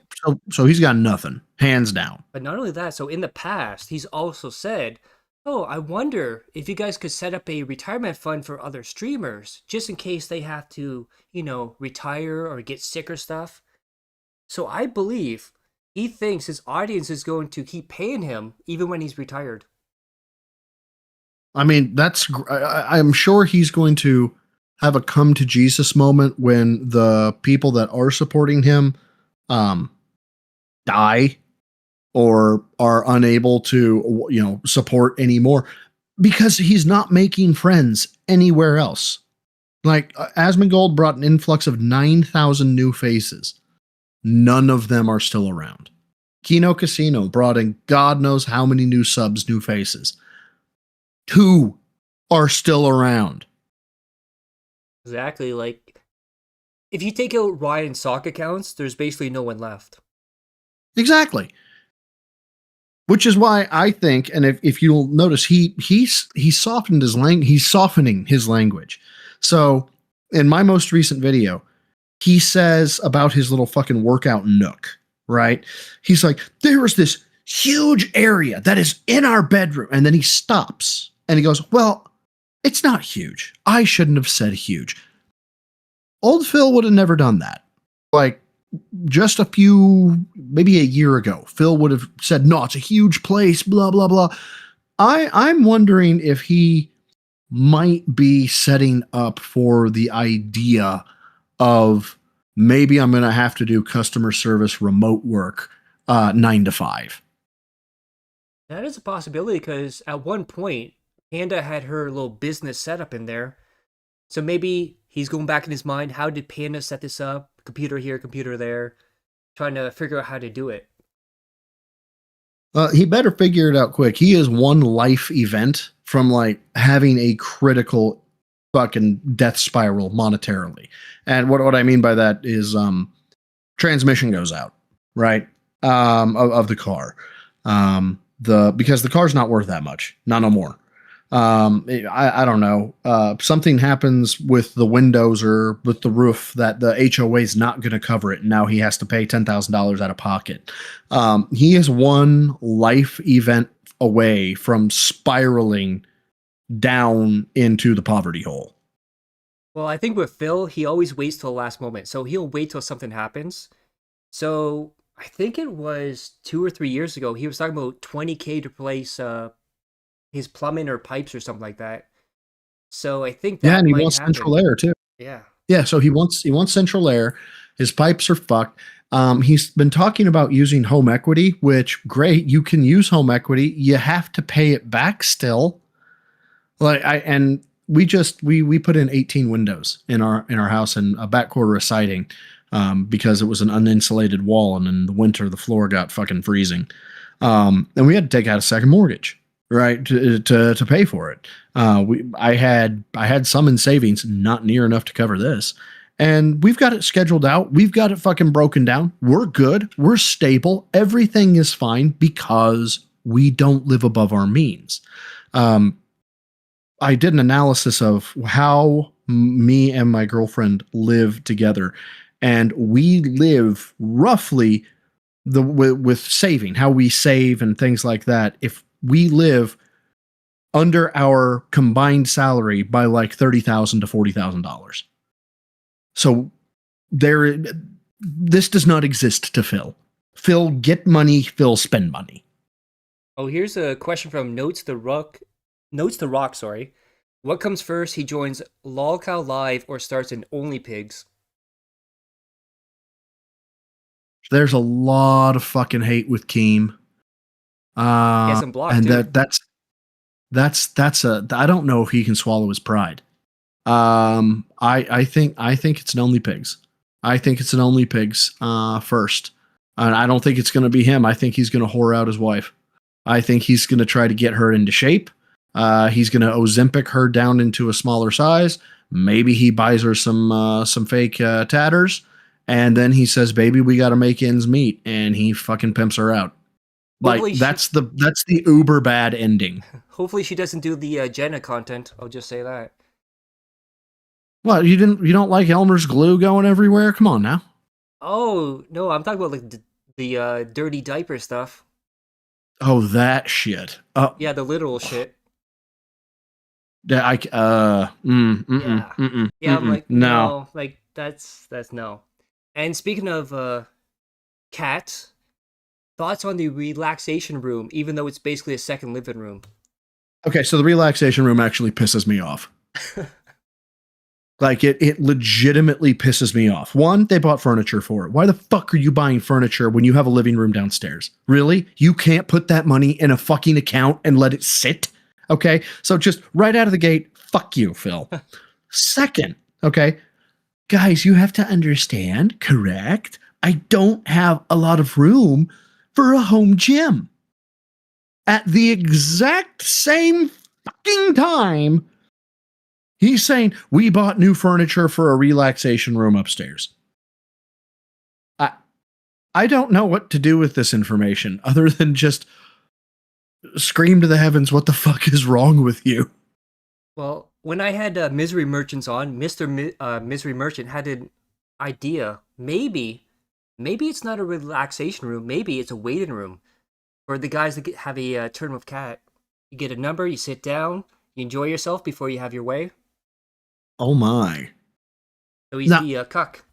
So he's got nothing, hands down. But not only that, so in the past, he's also said, oh, I wonder if you guys could set up a retirement fund for other streamers, just in case they have to, retire or get sick or stuff. So I believe he thinks his audience is going to keep paying him even when he's retired. I mean, I'm sure he's going to have a come to Jesus moment when the people that are supporting him die or are unable to, support anymore because he's not making friends anywhere else. Like Asmongold brought an influx of 9,000 new faces. None of them are still around. Kino Casino brought in God knows how many new subs, new faces. 2 are still around. Exactly. Like, if you take out Ryan's sock accounts, there's basically no one left. Exactly. Which is why I think, and if you'll notice, he's softened his language. He's softening his language. So in my most recent video, he says about his little fucking workout nook, right? He's like, there is this huge area that is in our bedroom. And then he stops and he goes, well, it's not huge. I shouldn't have said huge. Old Phil would have never done that. Like, just maybe a year ago, Phil would have said, no, it's a huge place, blah, blah, blah. I'm wondering if he might be setting up for the idea of maybe I'm going to have to do customer service remote work 9 to 5. That is a possibility because at one point, Panda had her little business set up in there. So maybe he's going back in his mind, how did Panda set this up? Computer here, computer there, trying to figure out how to do it. He better figure it out quick. He is one life event from like having a critical fucking death spiral monetarily. And what I mean by that is transmission goes out, right? Of the car. Because the car's not worth that much. Not no more. I don't know. Something happens with the windows or with the roof that the HOA is not going to cover it. And now he has to pay $10,000 out of pocket. He is one life event away from spiraling down into the poverty hole. Well, I think with Phil, he always waits till the last moment. So he'll wait till something happens. So I think it was 2 or 3 years ago, he was talking about $20K to replace his plumbing or pipes or something like that. So I think that and he might wants happen. central air too. Yeah. So he wants central air. His pipes are fucked. He's been talking about using home equity, which great, you can use home equity. You have to pay it back still. We put in 18 windows in our house and a back quarter of siding because it was an uninsulated wall, and in the winter the floor got fucking freezing. And we had to take out a second mortgage, right, to pay for it. I had some in savings, not near enough to cover this. And we've got it scheduled out. We've got it fucking broken down. We're good. We're stable. Everything is fine because we don't live above our means. I did an analysis of how me and my girlfriend live together, and we live roughly with saving, how we save and things like that. If we live under our combined salary by like $30,000 to $40,000, so this does not exist to Phil. Phil get money, Phil spend money. Oh, here's a question from Notes the Rock. Sorry. What comes first? He joins LolCow Live or starts in OnlyPigs? There's a lot of fucking hate with Keem. Yes, I'm blocked, And too. that's I don't know if he can swallow his pride. I think it's an OnlyPigs. I think it's an OnlyPigs first. And I don't think it's going to be him. I think he's going to whore out his wife. I think he's going to try to get her into shape. He's going to Ozempic her down into a smaller size. Maybe he buys her some fake tatters, and then he says, "Baby, we got to make ends meet," and he fucking pimps her out. Hopefully Like that's the uber bad ending. Hopefully she doesn't do the Jenna content. I'll just say that. Well, you don't like Elmer's glue going everywhere? Come on now. Oh no, I'm talking about like the dirty diaper stuff. Oh, that shit. Yeah, the literal shit. Yeah, I'm like, no. no, like that's no. And speaking of cats, thoughts on the relaxation room, even though it's basically a second living room. Okay, so the relaxation room actually pisses me off. Like it legitimately pisses me off. One, they bought furniture for it. Why the fuck are you buying furniture when you have a living room downstairs? Really? You can't put that money in a fucking account and let it sit? Okay? So just right out of the gate, fuck you, Phil. Second, okay? Guys, you have to understand, correct? I don't have a lot of room for a home gym. At the exact same fucking time, he's saying, we bought new furniture for a relaxation room upstairs. I don't know what to do with this information other than just scream to the heavens, what the fuck is wrong with you? Well, when I had Misery Merchants on, Misery Merchant had an idea. Maybe it's not a relaxation room. Maybe it's a waiting room for the guys that have a turn with cat. You get a number, you sit down, you enjoy yourself before you have your way. Oh my. So he's Now, the cuck.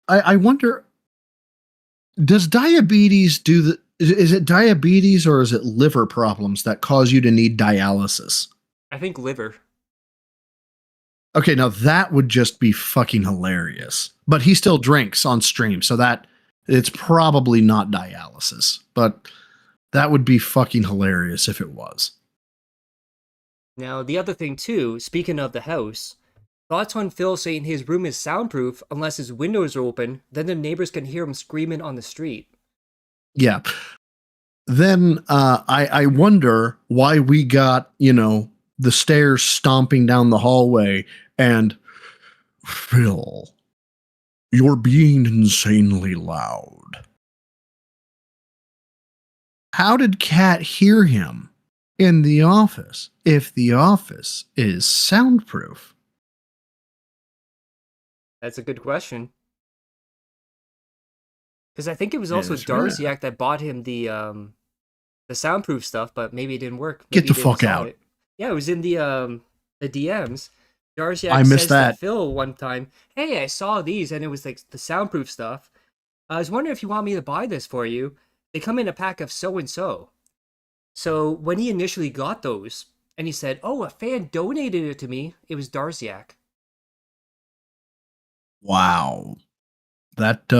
I wonder, does diabetes is it diabetes or is it liver problems that cause you to need dialysis? I think liver. Okay, now that would just be fucking hilarious. But he still drinks on stream, so that it's probably not dialysis. But that would be fucking hilarious if it was. Now, the other thing too, speaking of the house, thoughts on Phil saying his room is soundproof unless his windows are open, then the neighbors can hear him screaming on the street. Yeah. Then I wonder why we got, the stairs stomping down the hallway and Phil, you're being insanely loud. How did Kat hear him in the office if the office is soundproof? That's a good question. Because I think it was also Yes, right. Darziak that bought him the soundproof stuff, but maybe it didn't work. Get Maybe the he didn't fuck sell out. it. Yeah, it was in the DMs. Darziak I missed says that. to Phil one time, "Hey, I saw these, and it was like the soundproof stuff. I was wondering if you want me to buy this for you. They come in a pack of so and so." So when he initially got those, and he said, "Oh, a fan donated it to me," it was Darziak. Wow. That's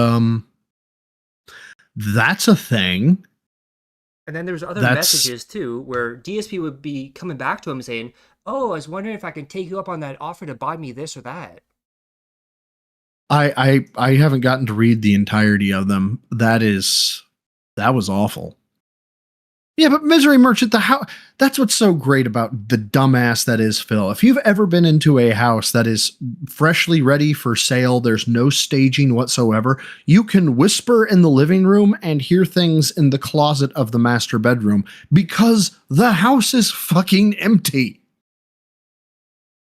a thing. And then there was other That's- messages too, where DSP would be coming back to him saying, "Oh, I was wondering if I can take you up on that offer to buy me this or that." I haven't gotten to read the entirety of them. That was awful. Yeah, but Misery Merchant, that's what's so great about the dumbass that is Phil. If you've ever been into a house that is freshly ready for sale, there's no staging whatsoever, you can whisper in the living room and hear things in the closet of the master bedroom because the house is fucking empty.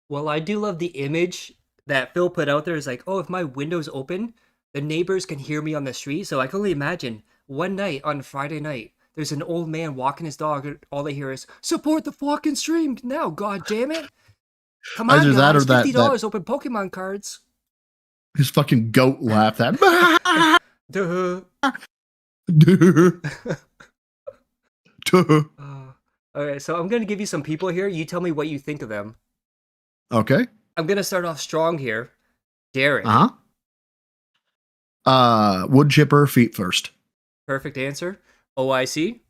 Well, I do love the image that Phil put out there. Is like, oh, if my window's open, the neighbors can hear me on the street. So I can only imagine one night on Friday night, there's an old man walking his dog, and all they hear is "Support the fucking stream now, god damn it! Come on, Either that or guys, that $50 open Pokemon cards." his fucking goat laugh. That. Duh. Duh. Duh. Okay, so I'm gonna give you some people here. You tell me what you think of them. Okay. I'm gonna start off strong here. Derek. Wood chipper, feet first. Perfect answer. OIC.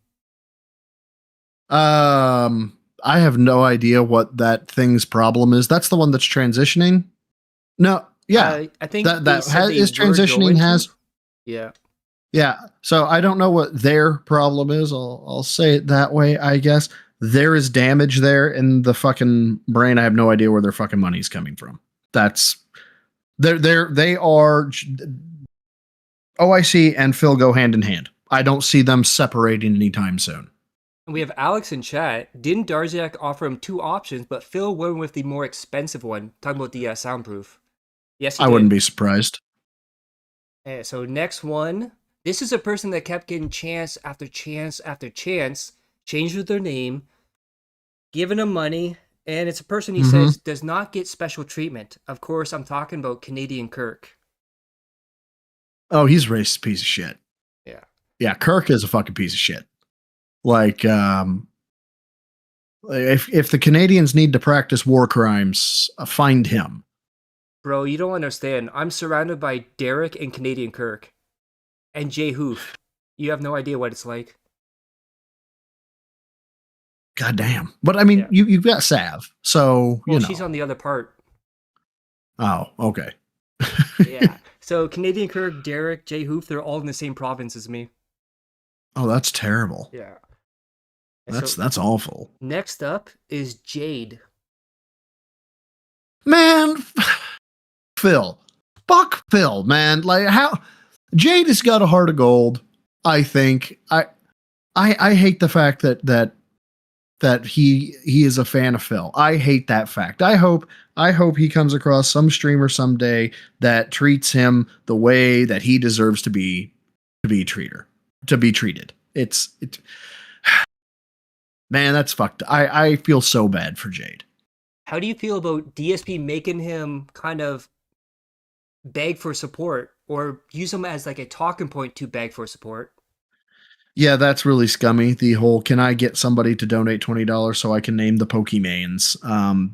I have no idea what that thing's problem is. That's the one that's transitioning. No, yeah, I think that they said they is were going transitioning to. has. Yeah. Yeah, so I don't know what their problem is. I'll say it that way. I guess there is damage there in the fucking brain. I have no idea where their fucking money's coming from. That's they are. OIC and Phil go hand in hand. I don't see them separating anytime soon. And we have Alex in chat. Didn't Darziak offer him 2 options, but Phil went with the more expensive one? Talking about the soundproof. Yes, he I did. wouldn't be surprised. Okay, so next one. This is a person that kept getting chance after chance after chance, changed with their name, giving him money, and it's a person he says does not get special treatment. Of course, I'm talking about Canadian Kirk. Oh, he's a racist piece of shit. Yeah. Yeah, Kirk is a fucking piece of shit. Like, if the Canadians need to practice war crimes, find him. Bro, you don't understand. I'm surrounded by Derek and Canadian Kirk. And Jay Hoof. You have no idea what it's like. God damn. But I mean, you've got Sav, so Well, you know. she's on the other part. Oh, okay. Yeah. So Canadian Kirk, Derek, Jay Hoof, they're all in the same province as me. Oh, that's terrible. Yeah. That's awful. Next up is Jade. Man, Phil. Fuck Phil, man. Like how Jade has got a heart of gold, I think. I hate the fact that he is a fan of Phil. I hate that fact. I hope he comes across some streamer someday that treats him the way that he deserves to be treated. It's man, that's fucked. I feel so bad for Jade. How do you feel about DSP making him kind of beg for support or use him as like a talking point to beg for support? Yeah, that's really scummy. The whole can I get somebody to donate $20 so I can name the Pokemains?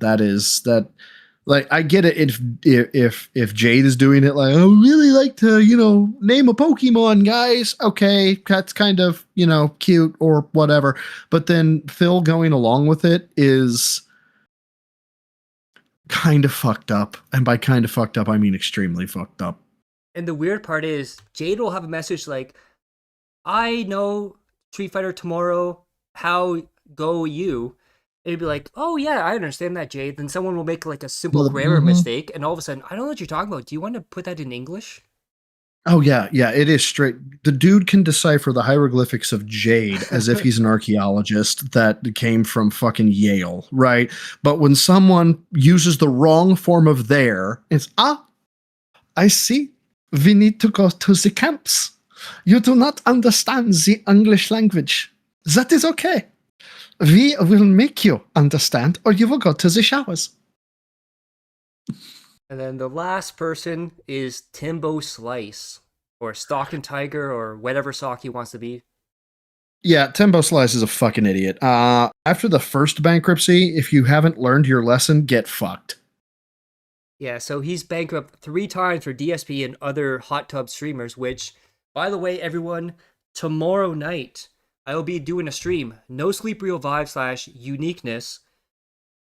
That like I get it if Jade is doing it like I really like to, name a Pokemon, guys. Okay, that's kind of, cute or whatever. But then Phil going along with it is kind of fucked up. And by kind of fucked up, I mean extremely fucked up. And the weird part is Jade will have a message like, I know Street Fighter tomorrow, how go you? And it'd be like, oh yeah, I understand that, Jade. Then someone will make like a simple grammar mistake, and all of a sudden, I don't know what you're talking about. Do you want to put that in English? Oh yeah, it is straight. The dude can decipher the hieroglyphics of Jade as if he's an archaeologist that came from fucking Yale, right? But when someone uses the wrong form of there, it's I see. We need to go to the camps. You do not understand the English language. That is okay. We will make you understand, or you will go to the showers. And then the last person is Timbo Slice, or Stock and Tiger, or whatever sock he wants to be. Yeah, Timbo Slice is a fucking idiot. After the first bankruptcy, if you haven't learned your lesson, get fucked. Yeah, so he's bankrupt 3 times for DSP and other hot tub streamers, which, by the way, everyone, tomorrow night, I will be doing a stream. No Sleep Real Vibe / Uniqueness,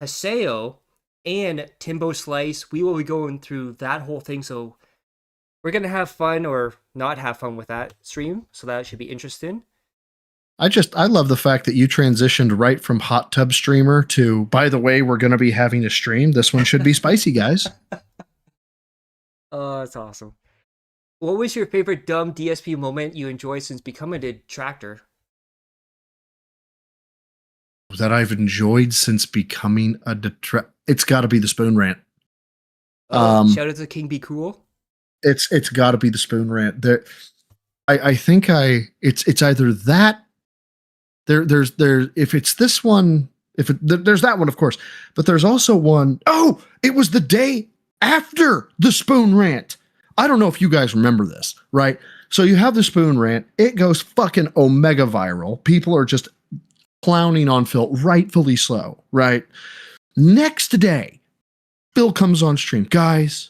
Haseo, and Timbo Slice. We will be going through that whole thing, so we're going to have fun or not have fun with that stream, so that should be interesting. I love the fact that you transitioned right from hot tub streamer to, by the way, we're going to be having a stream. This one should be spicy, guys. Oh, that's awesome. What was your favorite dumb DSP moment you enjoyed since becoming a detractor? that I've enjoyed since becoming a it's got to be the spoon rant. Shout out to King Be Cool. It's got to be the spoon rant. There, I think it's either that. There's if it's this one, there's that one, of course, but there's also one. Oh, it was the day after the spoon rant. I don't know if you guys remember this, right? So you have the spoon rant. It goes fucking omega viral. People are just clowning on Phil, rightfully so, right? Next day, Phil comes on stream. Guys,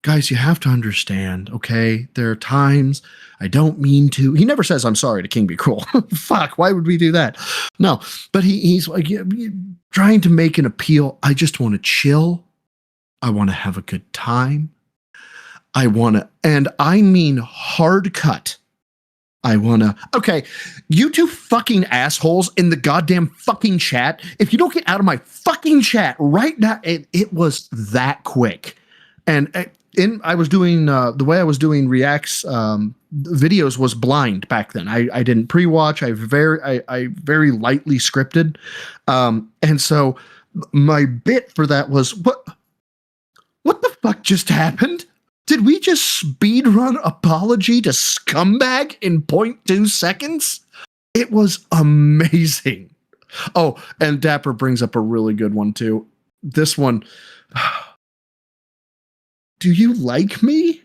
you have to understand, okay? There are times I don't mean to. He never says, I'm sorry to King Be Cool. Fuck, why would we do that? No, but he's like trying to make an appeal. I just want to chill. I want to have a good time. I want to, and I mean hard cut. I want to, okay, you two fucking assholes in the goddamn fucking chat. If you don't get out of my fucking chat right now, it was that quick. And I was doing, the way I was doing reacts, videos was blind back then. I didn't pre-watch. I very lightly scripted. And so my bit for that was, what the fuck just happened? Did we just speedrun apology to scumbag in 0.2 seconds? It was amazing. Oh, and Dapper brings up a really good one too. This one. Do you like me?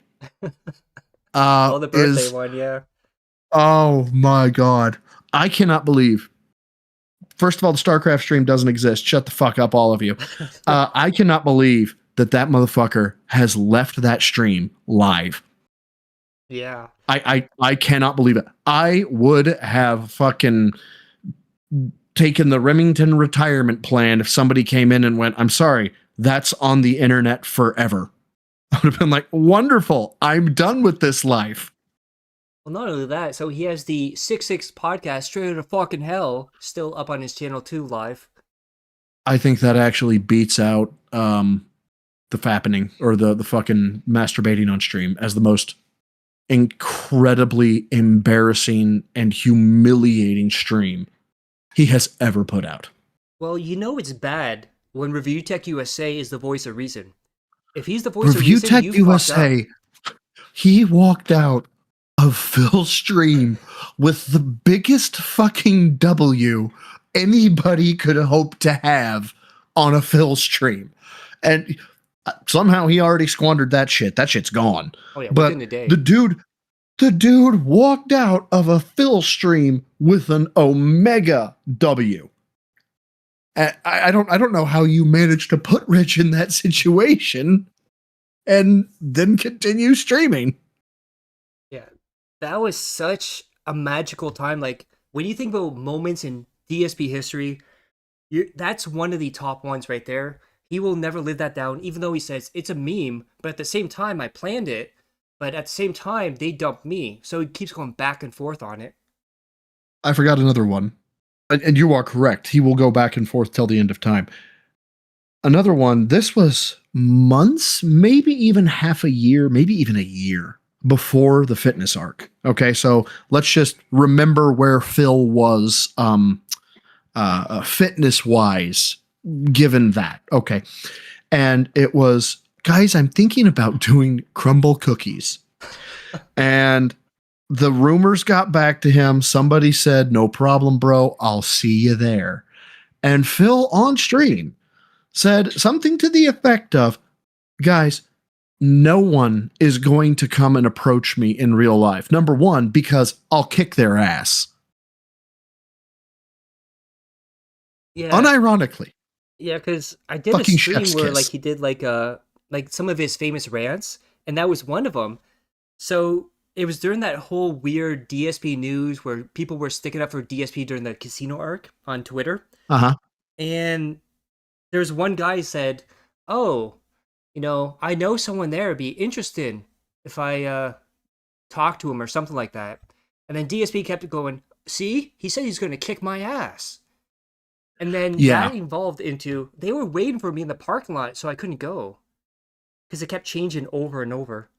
Oh, the birthday one, yeah. Oh my God. I cannot believe. First of all, the StarCraft stream doesn't exist. Shut the fuck up, all of you. I cannot believe that motherfucker has left that stream live. Yeah. I cannot believe it. I would have fucking taken the Remington retirement plan if somebody came in and went, I'm sorry, that's on the internet forever. I would have been like, wonderful. I'm done with this life. Well, not only that, so he has the 6 podcast Straight Outta Fucking Hell still up on his channel too, live. I think that actually beats out the fappening or the fucking masturbating on stream as the most incredibly embarrassing and humiliating stream he has ever put out. Well, you know it's bad when Review Tech USA is the voice of reason. If he's the voice Review of reason, Tech you USA, he walked out of Phil's stream with the biggest fucking W anybody could hope to have on a Phil stream. And somehow he already squandered that shit. That shit's gone. Oh yeah, but within a day. The dude walked out of a Phil stream with an Omega W. I don't know how you managed to put Rich in that situation and then continue streaming. Yeah, that was such a magical time. Like, when you think about moments in DSP history, that's one of the top ones right there. He will never live that down, even though he says it's a meme. But at the same time, I planned it. But at the same time, they dumped me. So he keeps going back and forth on it. I forgot another one. And you are correct. He will go back and forth till the end of time. Another one, this was months, maybe even half a year, maybe even a year before the fitness arc. Okay, so let's just remember where Phil was fitness-wise, given that. Okay. And it was, guys, I'm thinking about doing crumble cookies. And the rumors got back to him. Somebody said, no problem, bro. I'll see you there. And Phil on stream said something to the effect of, guys, no one is going to come and approach me in real life. Number one, because I'll kick their ass. Yeah. Unironically. Yeah, because I did Fucking a stream chef's where kiss. like he did like some of his famous rants, and that was one of them. So it was during that whole weird DSP news where people were sticking up for DSP during the casino arc on Twitter. Uh-huh. And there's one guy who said, oh, I know someone there would be interested if I talk to him or something like that. And then DSP kept going, see, he said he's going to kick my ass. And then that evolved into, they were waiting for me in the parking lot, so I couldn't go. Because it kept changing over and over.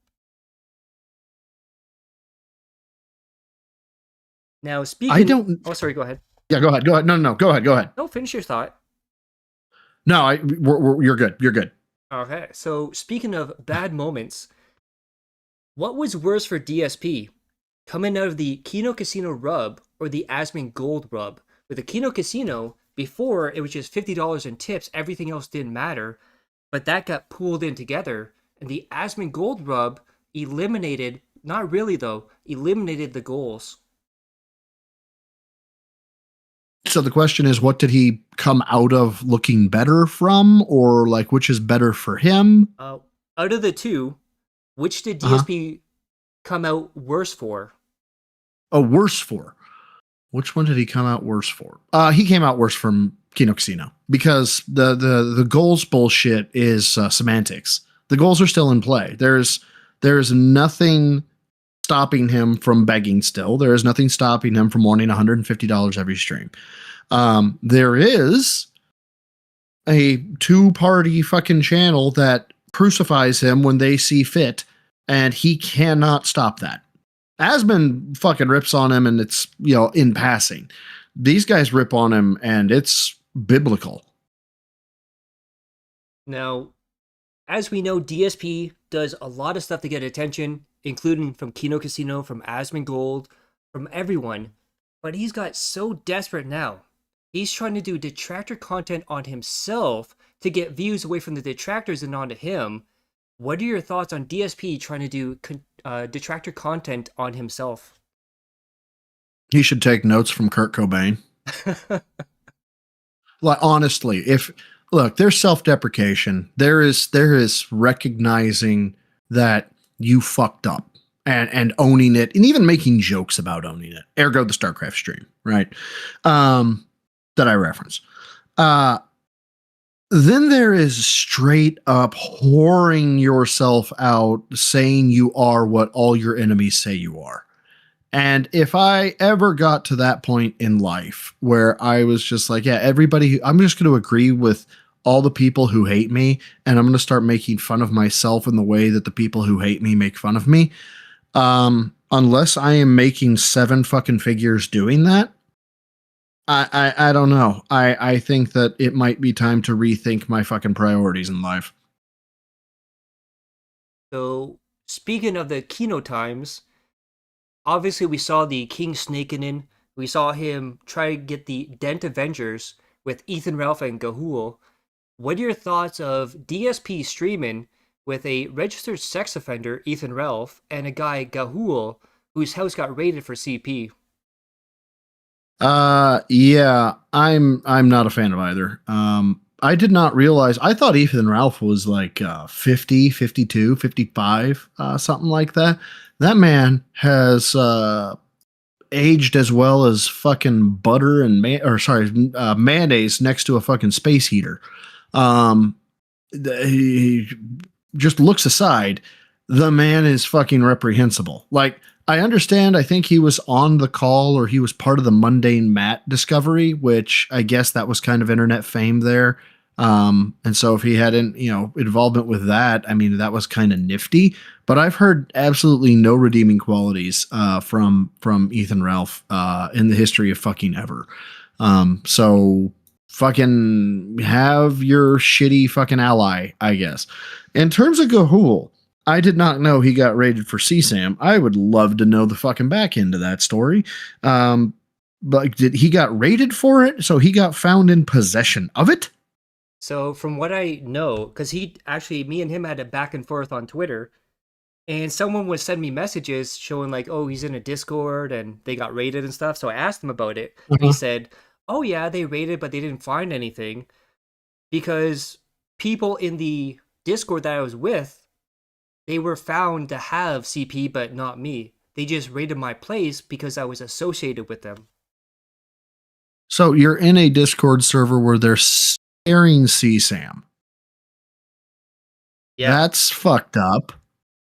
Now, speaking... I don't... Oh, sorry, go ahead. Yeah, go ahead. Go ahead. No. Go ahead. Go ahead. No, finish your thought. No, you're good. You're good. Okay, so speaking of bad moments, what was worse for DSP? Coming out of the Kino Casino rub or the Asmon Gold rub? With the Kino Casino, before it was just $50 in tips, everything else didn't matter, but that got pooled in together, and the Asmon Gold rub eliminated, not really though, eliminated the goals. So the question is, what did he come out of looking better from, or like which is better for him? Out of the two, which did DSP come out worse for? Oh, worse for. Which one did he come out worse for? He came out worse from Kino Casino because the goals bullshit is semantics. The goals are still in play. There's nothing stopping him from begging still. There is nothing stopping him from wanting $150 every stream. There is a two-party fucking channel that crucifies him when they see fit, and he cannot stop that. Asmon fucking rips on him, and it's, in passing. These guys rip on him, and it's biblical. Now, as we know, DSP does a lot of stuff to get attention, including from Kino Casino, from Asmon Gold, from everyone. But he's got so desperate now. He's trying to do detractor content on himself to get views away from the detractors and onto him. What are your thoughts on DSP trying to do detractor content on himself? He should take notes from Kurt Cobain. Like, honestly, there's self-deprecation. There is recognizing that you fucked up and owning it, and even making jokes about owning it. Ergo the StarCraft stream, right? That I reference. Then there is straight up whoring yourself out, saying you are what all your enemies say you are. And if I ever got to that point in life where I was just like, yeah, I'm just going to agree with all the people who hate me, and I'm going to start making fun of myself in the way that the people who hate me make fun of me. Unless I am making 7 fucking figures doing that, I don't know. I think that it might be time to rethink my fucking priorities in life. So, speaking of the Kino times, obviously we saw the King snaking in. We saw him try to get the Dent Avengers with Ethan Ralph and Gahul. What are your thoughts of DSP streaming with a registered sex offender, Ethan Ralph, and a guy, Gahul, whose house got raided for CP? Yeah, I'm not a fan of either. I did not realize, I thought Ethan Ralph was like 50, 52, 55, something like that. That man has aged as well as fucking butter and mayonnaise next to a fucking space heater. He just looks aside. The man is fucking reprehensible. Like, I understand, I think he was on the call, or he was part of the Mundane Matt discovery, which I guess that was kind of internet fame there. And so if he had involvement with that, I mean, that was kind of nifty. But I've heard absolutely no redeeming qualities from Ethan Ralph in the history of fucking ever. So fucking have your shitty fucking ally, I guess. In terms of Gahul, I did not know he got raided for CSAM. I would love to know the fucking back end of that story. But he got raided for it? So he got found in possession of it? So from what I know, because me and him had a back and forth on Twitter, and someone would send me messages showing like, oh, he's in a Discord and they got raided and stuff. So I asked him about it. And he said, oh yeah, they raided, but they didn't find anything because people in the Discord that I was with, they were found to have CP, but not me. They just raided my place because I was associated with them. So you're in a Discord server where they're staring CSAM. Yeah. That's fucked up.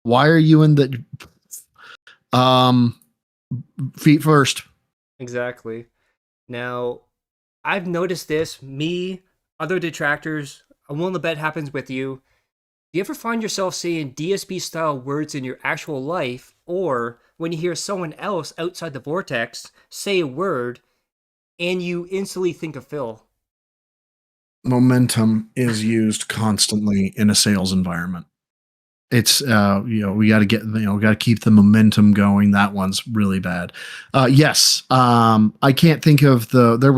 Why are you in the feet first? Exactly. Now, I've noticed this. Me, other detractors, I'm willing to bet happens with you. Do you ever find yourself saying DSP style words in your actual life, or when you hear someone else outside the vortex say a word, and you instantly think of Phil. Momentum is used constantly in a sales environment. It's we got to get we got to keep the momentum going. That one's really bad. Yes, I can't think of there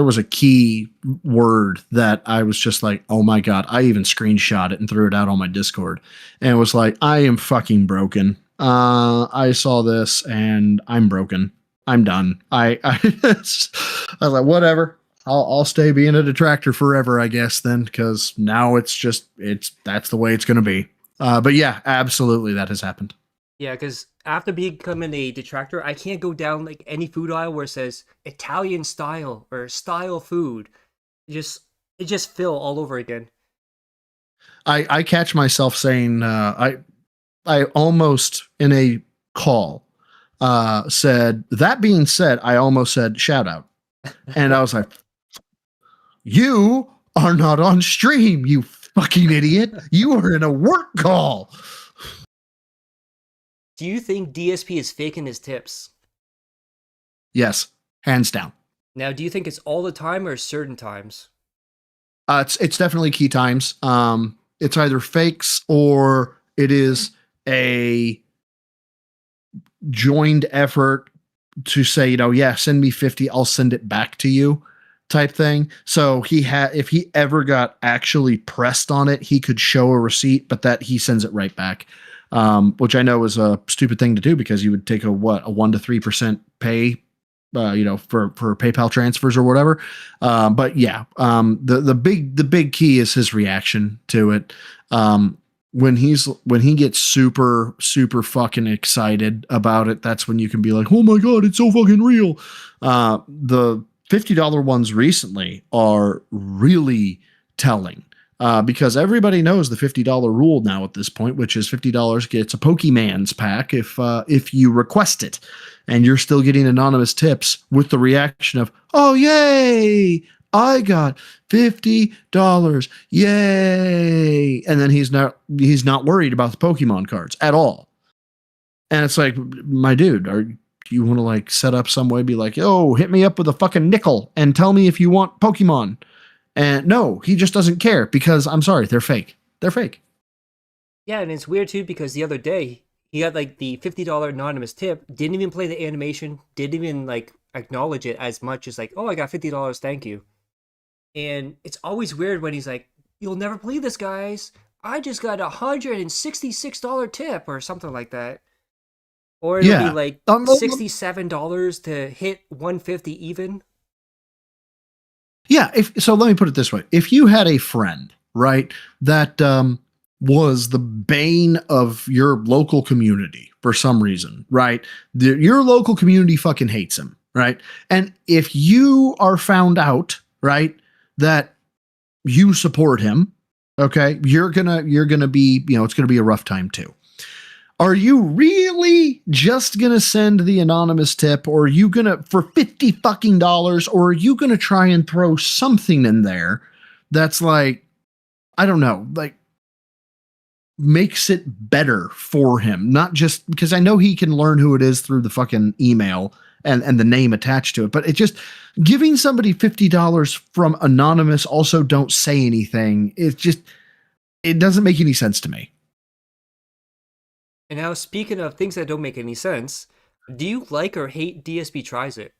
was a key word that I was just like, oh my god. I even screenshot it and threw it out on my Discord, and it was like, I am fucking broken. I saw this and I'm broken. I'm done. I was like, whatever. I'll stay being a detractor forever, I guess, then, because now that's the way it's going to be. But yeah, absolutely, that has happened. Yeah, because after becoming a detractor, I can't go down like any food aisle where it says Italian style or style food. It just Phil all over again. I catch myself saying I almost in a call said, that being said, I almost said shout out, and I was like, you are not on stream, you fucking idiot. You are in a work call. Do you think DSP is faking his tips? Yes, hands down. Now, do you think it's all the time or certain times? It's definitely key times. It's either fakes or it is a joined effort to say, yeah, send me 50, I'll send it back to you type thing. So if he ever got actually pressed on it, he could show a receipt, but that he sends it right back. Which I know is a stupid thing to do because you would take a 1 to 3% pay, for PayPal transfers or whatever. But yeah, the big key is his reaction to it. When he gets super, super fucking excited about it, that's when you can be like, oh my God, it's so fucking real. The $50 ones recently are really telling. Because everybody knows the $50 rule now at this point, which is $50 gets a Pokemon's pack if you request it, and you're still getting anonymous tips with the reaction of, oh yay, I got $50, yay, and then he's not worried about the Pokemon cards at all, and it's like, my dude, do you want to like set up some way, be like, yo, hit me up with a fucking nickel and tell me if you want Pokemon. And no, he just doesn't care because, I'm sorry, they're fake. They're fake. Yeah, and it's weird too because the other day he got like the $50 anonymous tip, didn't even play the animation, didn't even like acknowledge it as much as like, oh, I got $50, thank you. And it's always weird when he's like, you'll never believe this, guys. I just got a $166 tip or something like that. Or it'll be like $67 to hit 150 even. Yeah, so let me put it this way. If you had a friend, right, that was the bane of your local community for some reason, right? Your local community fucking hates him, right? And if you are found out, right, that you support him, okay, you're gonna be, it's gonna be a rough time too. Are you really just gonna send the anonymous tip, or are you gonna, for $50 fucking dollars, or are you gonna try and throw something in there that's like, I don't know, like makes it better for him? Not just because I know he can learn who it is through the fucking email and the name attached to it, but it just giving somebody $50 from anonymous, also don't say anything. It doesn't make any sense to me. And now, speaking of things that don't make any sense, do you like or hate DSP Tries It?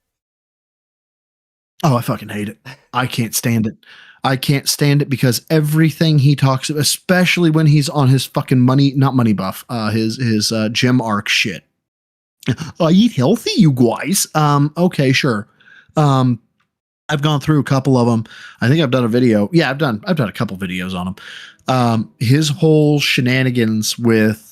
Oh, I fucking hate it. I can't stand it. I can't stand it because everything he talks about, especially when he's on his fucking not money buff, his gym arc shit. I eat healthy, you guys. Okay, sure. I've gone through a couple of them. I think I've done a video. Yeah, I've done a couple videos on him. His whole shenanigans with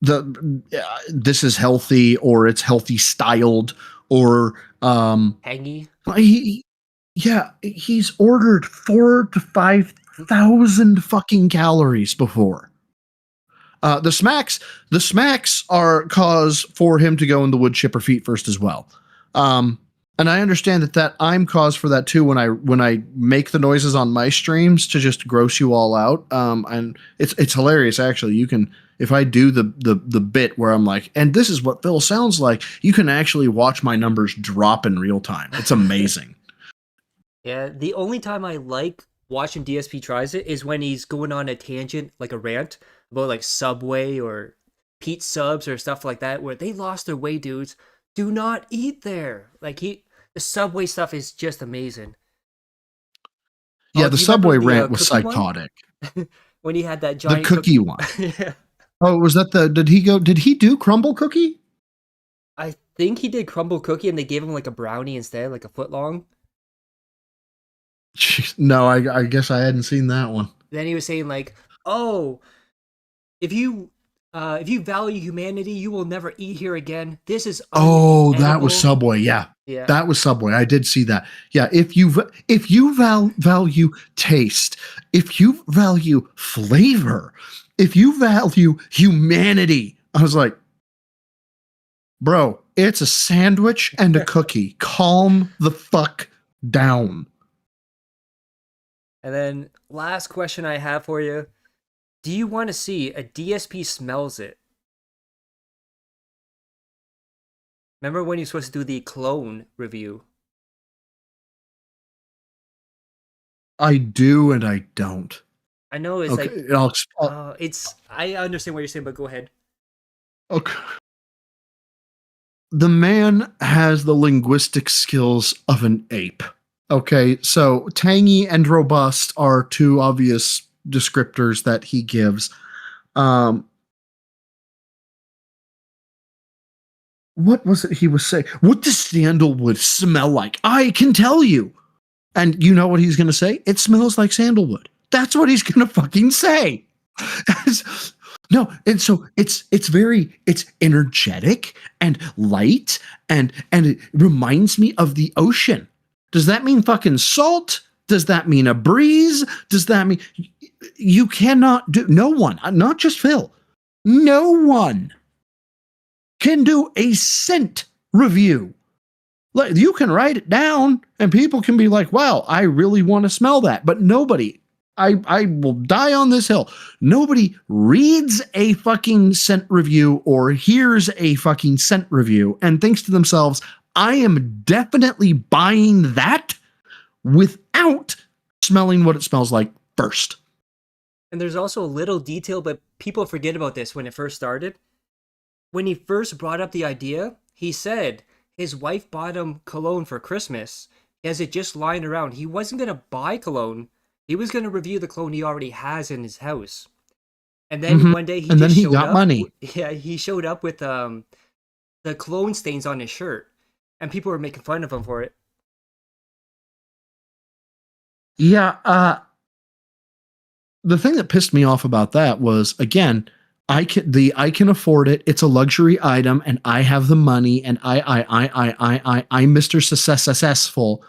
this is healthy, or it's healthy styled, or Hangy. He's ordered 4,000 to 5,000 fucking calories before. The smacks are cause for him to go in the wood chipper feet first as well. And I understand that I'm cause for that too when I make the noises on my streams to just gross you all out. And it's hilarious actually. You can if I do the bit where I'm like, and this is what Phil sounds like, you can actually watch my numbers drop in real time. It's amazing. Yeah, the only time I like watching DSP tries it is when he's going on a tangent, like a rant about like Subway or Pete Subs or stuff like that, where they lost their way, dudes. Do not eat there. Like the Subway stuff is just amazing. Yeah, Oh, the do you remember Subway the rant was cookie one? psychotic. When he had that The giant cookie one. Yeah. Oh, was that did he do crumble cookie? I think he did crumble cookie and they gave him like a brownie instead, like a foot long. Jeez, no, I guess I hadn't seen that one. Then he was saying like, "Oh, if you value humanity, you will never eat here again. This is Oh, that was unedible." Subway. Yeah. Yeah. That was Subway. I did see that. Yeah, if you value taste, if you value flavor, if you value humanity, I was like, bro, it's a sandwich and a cookie. Calm the fuck down. And then last question I have for you. Do you want to see a DSP smells it? Remember when you're supposed to do the clone review? I do and I don't. I know it's Okay, like I'll I understand what you're saying, but go ahead. okay. The man has the linguistic skills of an ape. Okay, so tangy and robust are two obvious descriptors that he gives. What was it he was saying? What does sandalwood smell like? I can tell you. And you know what he's going to say? It smells like sandalwood. That's what he's going to fucking say. No, and so it's energetic and light and it reminds me of the ocean. Does that mean fucking salt? Does that mean a breeze? Does that mean you cannot do no one, not just Phil. No one can do a scent review. Like you can write it down and people can be like, wow, I really want to smell that. But nobody, I will die on this hill. Nobody reads a fucking scent review or hears a fucking scent review and thinks to themselves, I am definitely buying that without smelling what it smells like first. And there's also a little detail, but people forget about this when it first started. When he first brought up the idea, he said his wife bought him cologne for Christmas. He has it just lying around. He wasn't going to buy cologne. He was going to review the cologne he already has in his house. And then one day he got money. Yeah, he showed up with the cologne stains on his shirt. And people were making fun of him for it. Yeah, the thing that pissed me off about that was, again, I can afford it. It's a luxury item, and I have the money, and I'm Mr. Successful.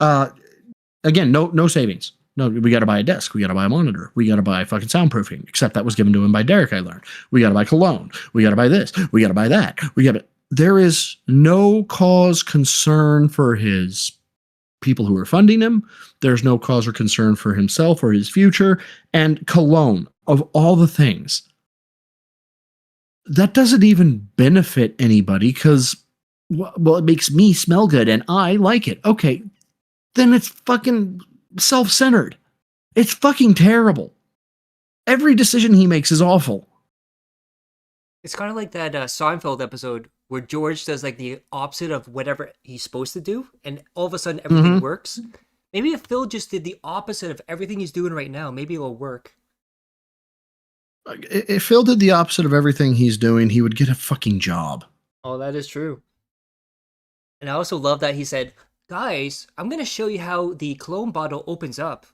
Again, no savings. No, we got to buy a desk. We got to buy a monitor. We got to buy fucking soundproofing. Except that was given to him by Derek. I learned. We got to buy cologne. We got to buy this. We got to buy that. There is no cause concern for his people who are funding him. There's no cause or concern for himself or his future. And cologne, of all the things, that doesn't even benefit anybody because, well, it makes me smell good and I like it. Okay, then it's fucking self-centered. It's fucking terrible. Every decision he makes is awful. It's kind of like that Seinfeld episode where George does like the opposite of whatever he's supposed to do, and all of a sudden everything works. Maybe if Phil just did the opposite of everything he's doing right now, maybe it'll work. If Phil did the opposite of everything he's doing, he would get a fucking job. Oh, that is true. And I also love that he said, guys, I'm going to show you how the cologne bottle opens up.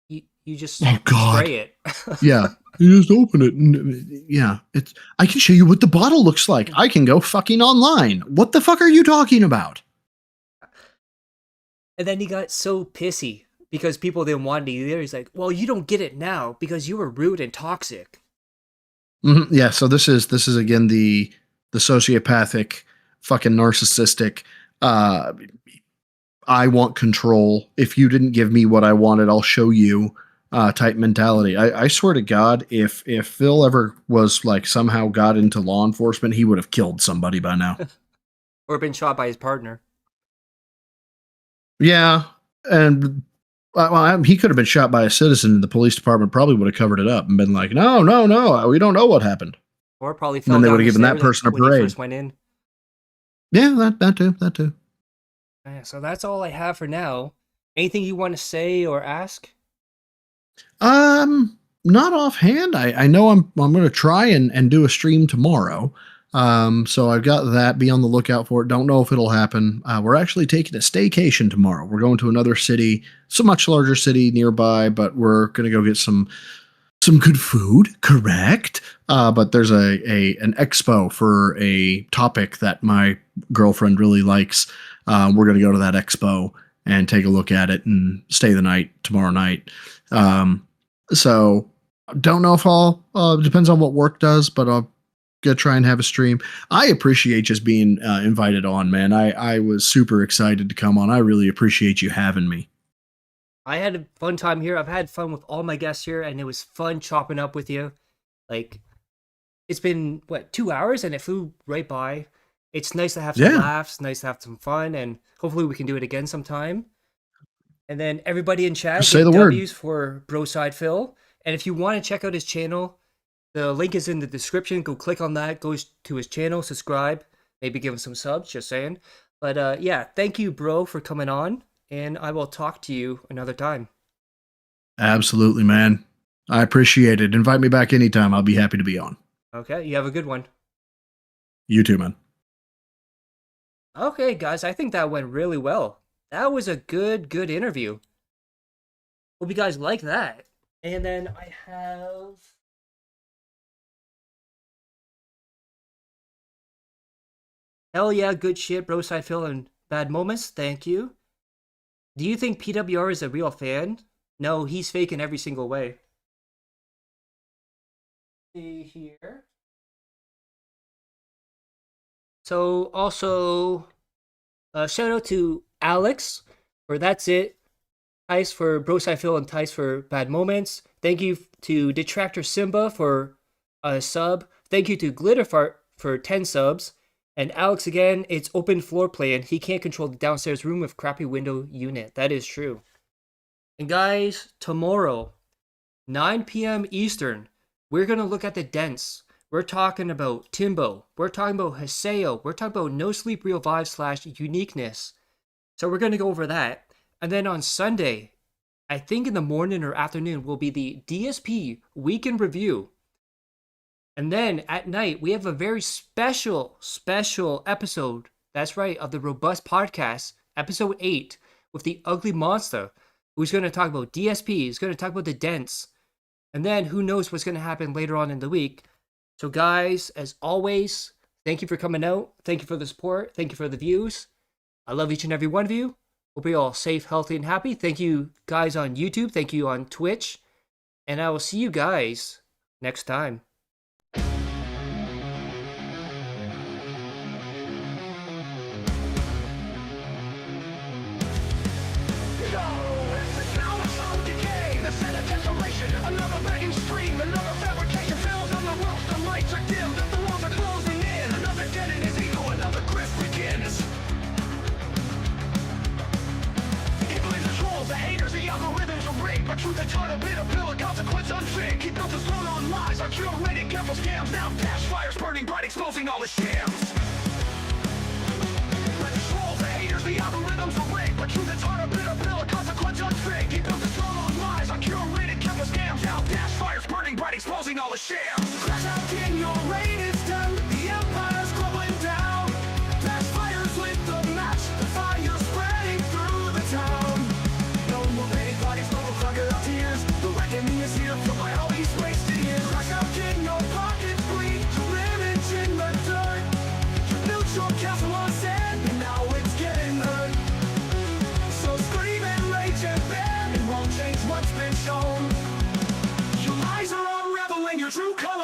You just spray it. Yeah. You just open it. And, yeah. I can show you what the bottle looks like. I can go fucking online. What the fuck are you talking about? And then he got so pissy because people didn't want it either. He's like, well, you don't get it now because you were rude and toxic. Yeah. So this is again, the sociopathic, fucking narcissistic, I want control. If you didn't give me what I wanted, I'll show you. type mentality. I swear to God, if Phil ever was like somehow got into law enforcement, he would have killed somebody by now. Or been shot by his partner. Yeah, and he could have been shot by a citizen, and the police department probably would have covered it up and been like, "No, no, no, we don't know what happened." Or probably And fell then they down would the have given that stairs person a when he parade. first went in. Yeah, that too. Yeah, so that's all I have for now. Anything you want to say or ask? Not offhand. I know I'm going to try and do a stream tomorrow. So I've got that. Be on the lookout for it. Don't know if it'll happen. We're actually taking a staycation tomorrow. We're going to another city. It's a much larger city nearby, but we're going to go get some good food, correct? But there's an expo for a topic that my girlfriend really likes. We're going to go to that expo and take a look at it and stay the night tomorrow night. So don't know if I'll, depends on what work does, but I'll gonna try and have a stream. I appreciate just being invited on, man. I was super excited to come on. I really appreciate you having me. I had a fun time here. I've had fun with all my guests here, and it was fun chopping up with you. Like, it's been, 2 hours, and it flew right by. It's nice to have some laughs, nice to have some fun, and hopefully we can do it again sometime. And then everybody in chat, Say the word. W's for Brosydephil. And if you want to check out his channel, the link is in the description. Go click on that, goes to his channel, subscribe, maybe give him some subs, just saying. But yeah, thank you, bro, for coming on, and I will talk to you another time. Absolutely, man. I appreciate it. Invite me back anytime. I'll be happy to be on. Okay, you have a good one. You too, man. Okay, guys, I think that went really well. That was a good interview. Hope you guys like that. And then I have... Hell yeah, good shit, Brosydephil and Bad Moments, thank you. Do you think PWR is a real fan? No, he's fake in every single way. See here. So, also, shout out to Alex for That's It, Tice for Brosydephil, and Tice for Bad Moments. Thank you to Detractor Simba for a sub. Thank you to Glitterfart for 10 subs. And Alex, again, it's open floor plan. He can't control the downstairs room with crappy window unit. That is true. And guys, tomorrow, 9 p.m. Eastern, we're going to look at the dents. We're talking about Timbo. We're talking about Haseo. We're talking about No Sleep Real Vibe / Uniqueness. So we're going to go over that. And then on Sunday, I think in the morning or afternoon, will be the DSP Weekend Review. And then at night, we have a very special episode. That's right, of the Robust Podcast, episode 8, with the Ugly Monster, who's going to talk about DSP. He's going to talk about the dents. And then who knows what's going to happen later on in the week. So guys, as always, thank you for coming out. Thank you for the support. Thank you for the views. I love each and every one of you. Hope you're all safe, healthy, and happy. Thank you guys on YouTube. Thank you on Twitch. And I will see you guys next time. Another begging stream, another fabrication fails on the ropes, the lights are dim, the walls are closing in. Another dead in his ego, another grip begins. He believes the trolls, the haters, the algorithms are rigged, but truth is hard to bid a pill, a consequence unfig. He built his throne on lies, on curated careful scams. Now dash fires burning bright, exposing all the shams. But the trolls, the haters, the algorithms are rigged, but truth is hard to bid a pill, a consequence unfig. He built his throne on lies, on curated careful scams. Now dash fires burning bright, exposing all the shams. Crash out, king, your reign is done. The empire's crumbling down. Dash fires lit the match. The fire spreading through the town. No more paid bodies, no more crocodile tears. The reckoning is here for my all these wasted years. Crash out, king, your pockets bleed. Your image in the dirt. You built your castle on sand, and now it's getting hurt. So scream and rage and bend. It won't change what's been shown. Your lies are unraveling your true color.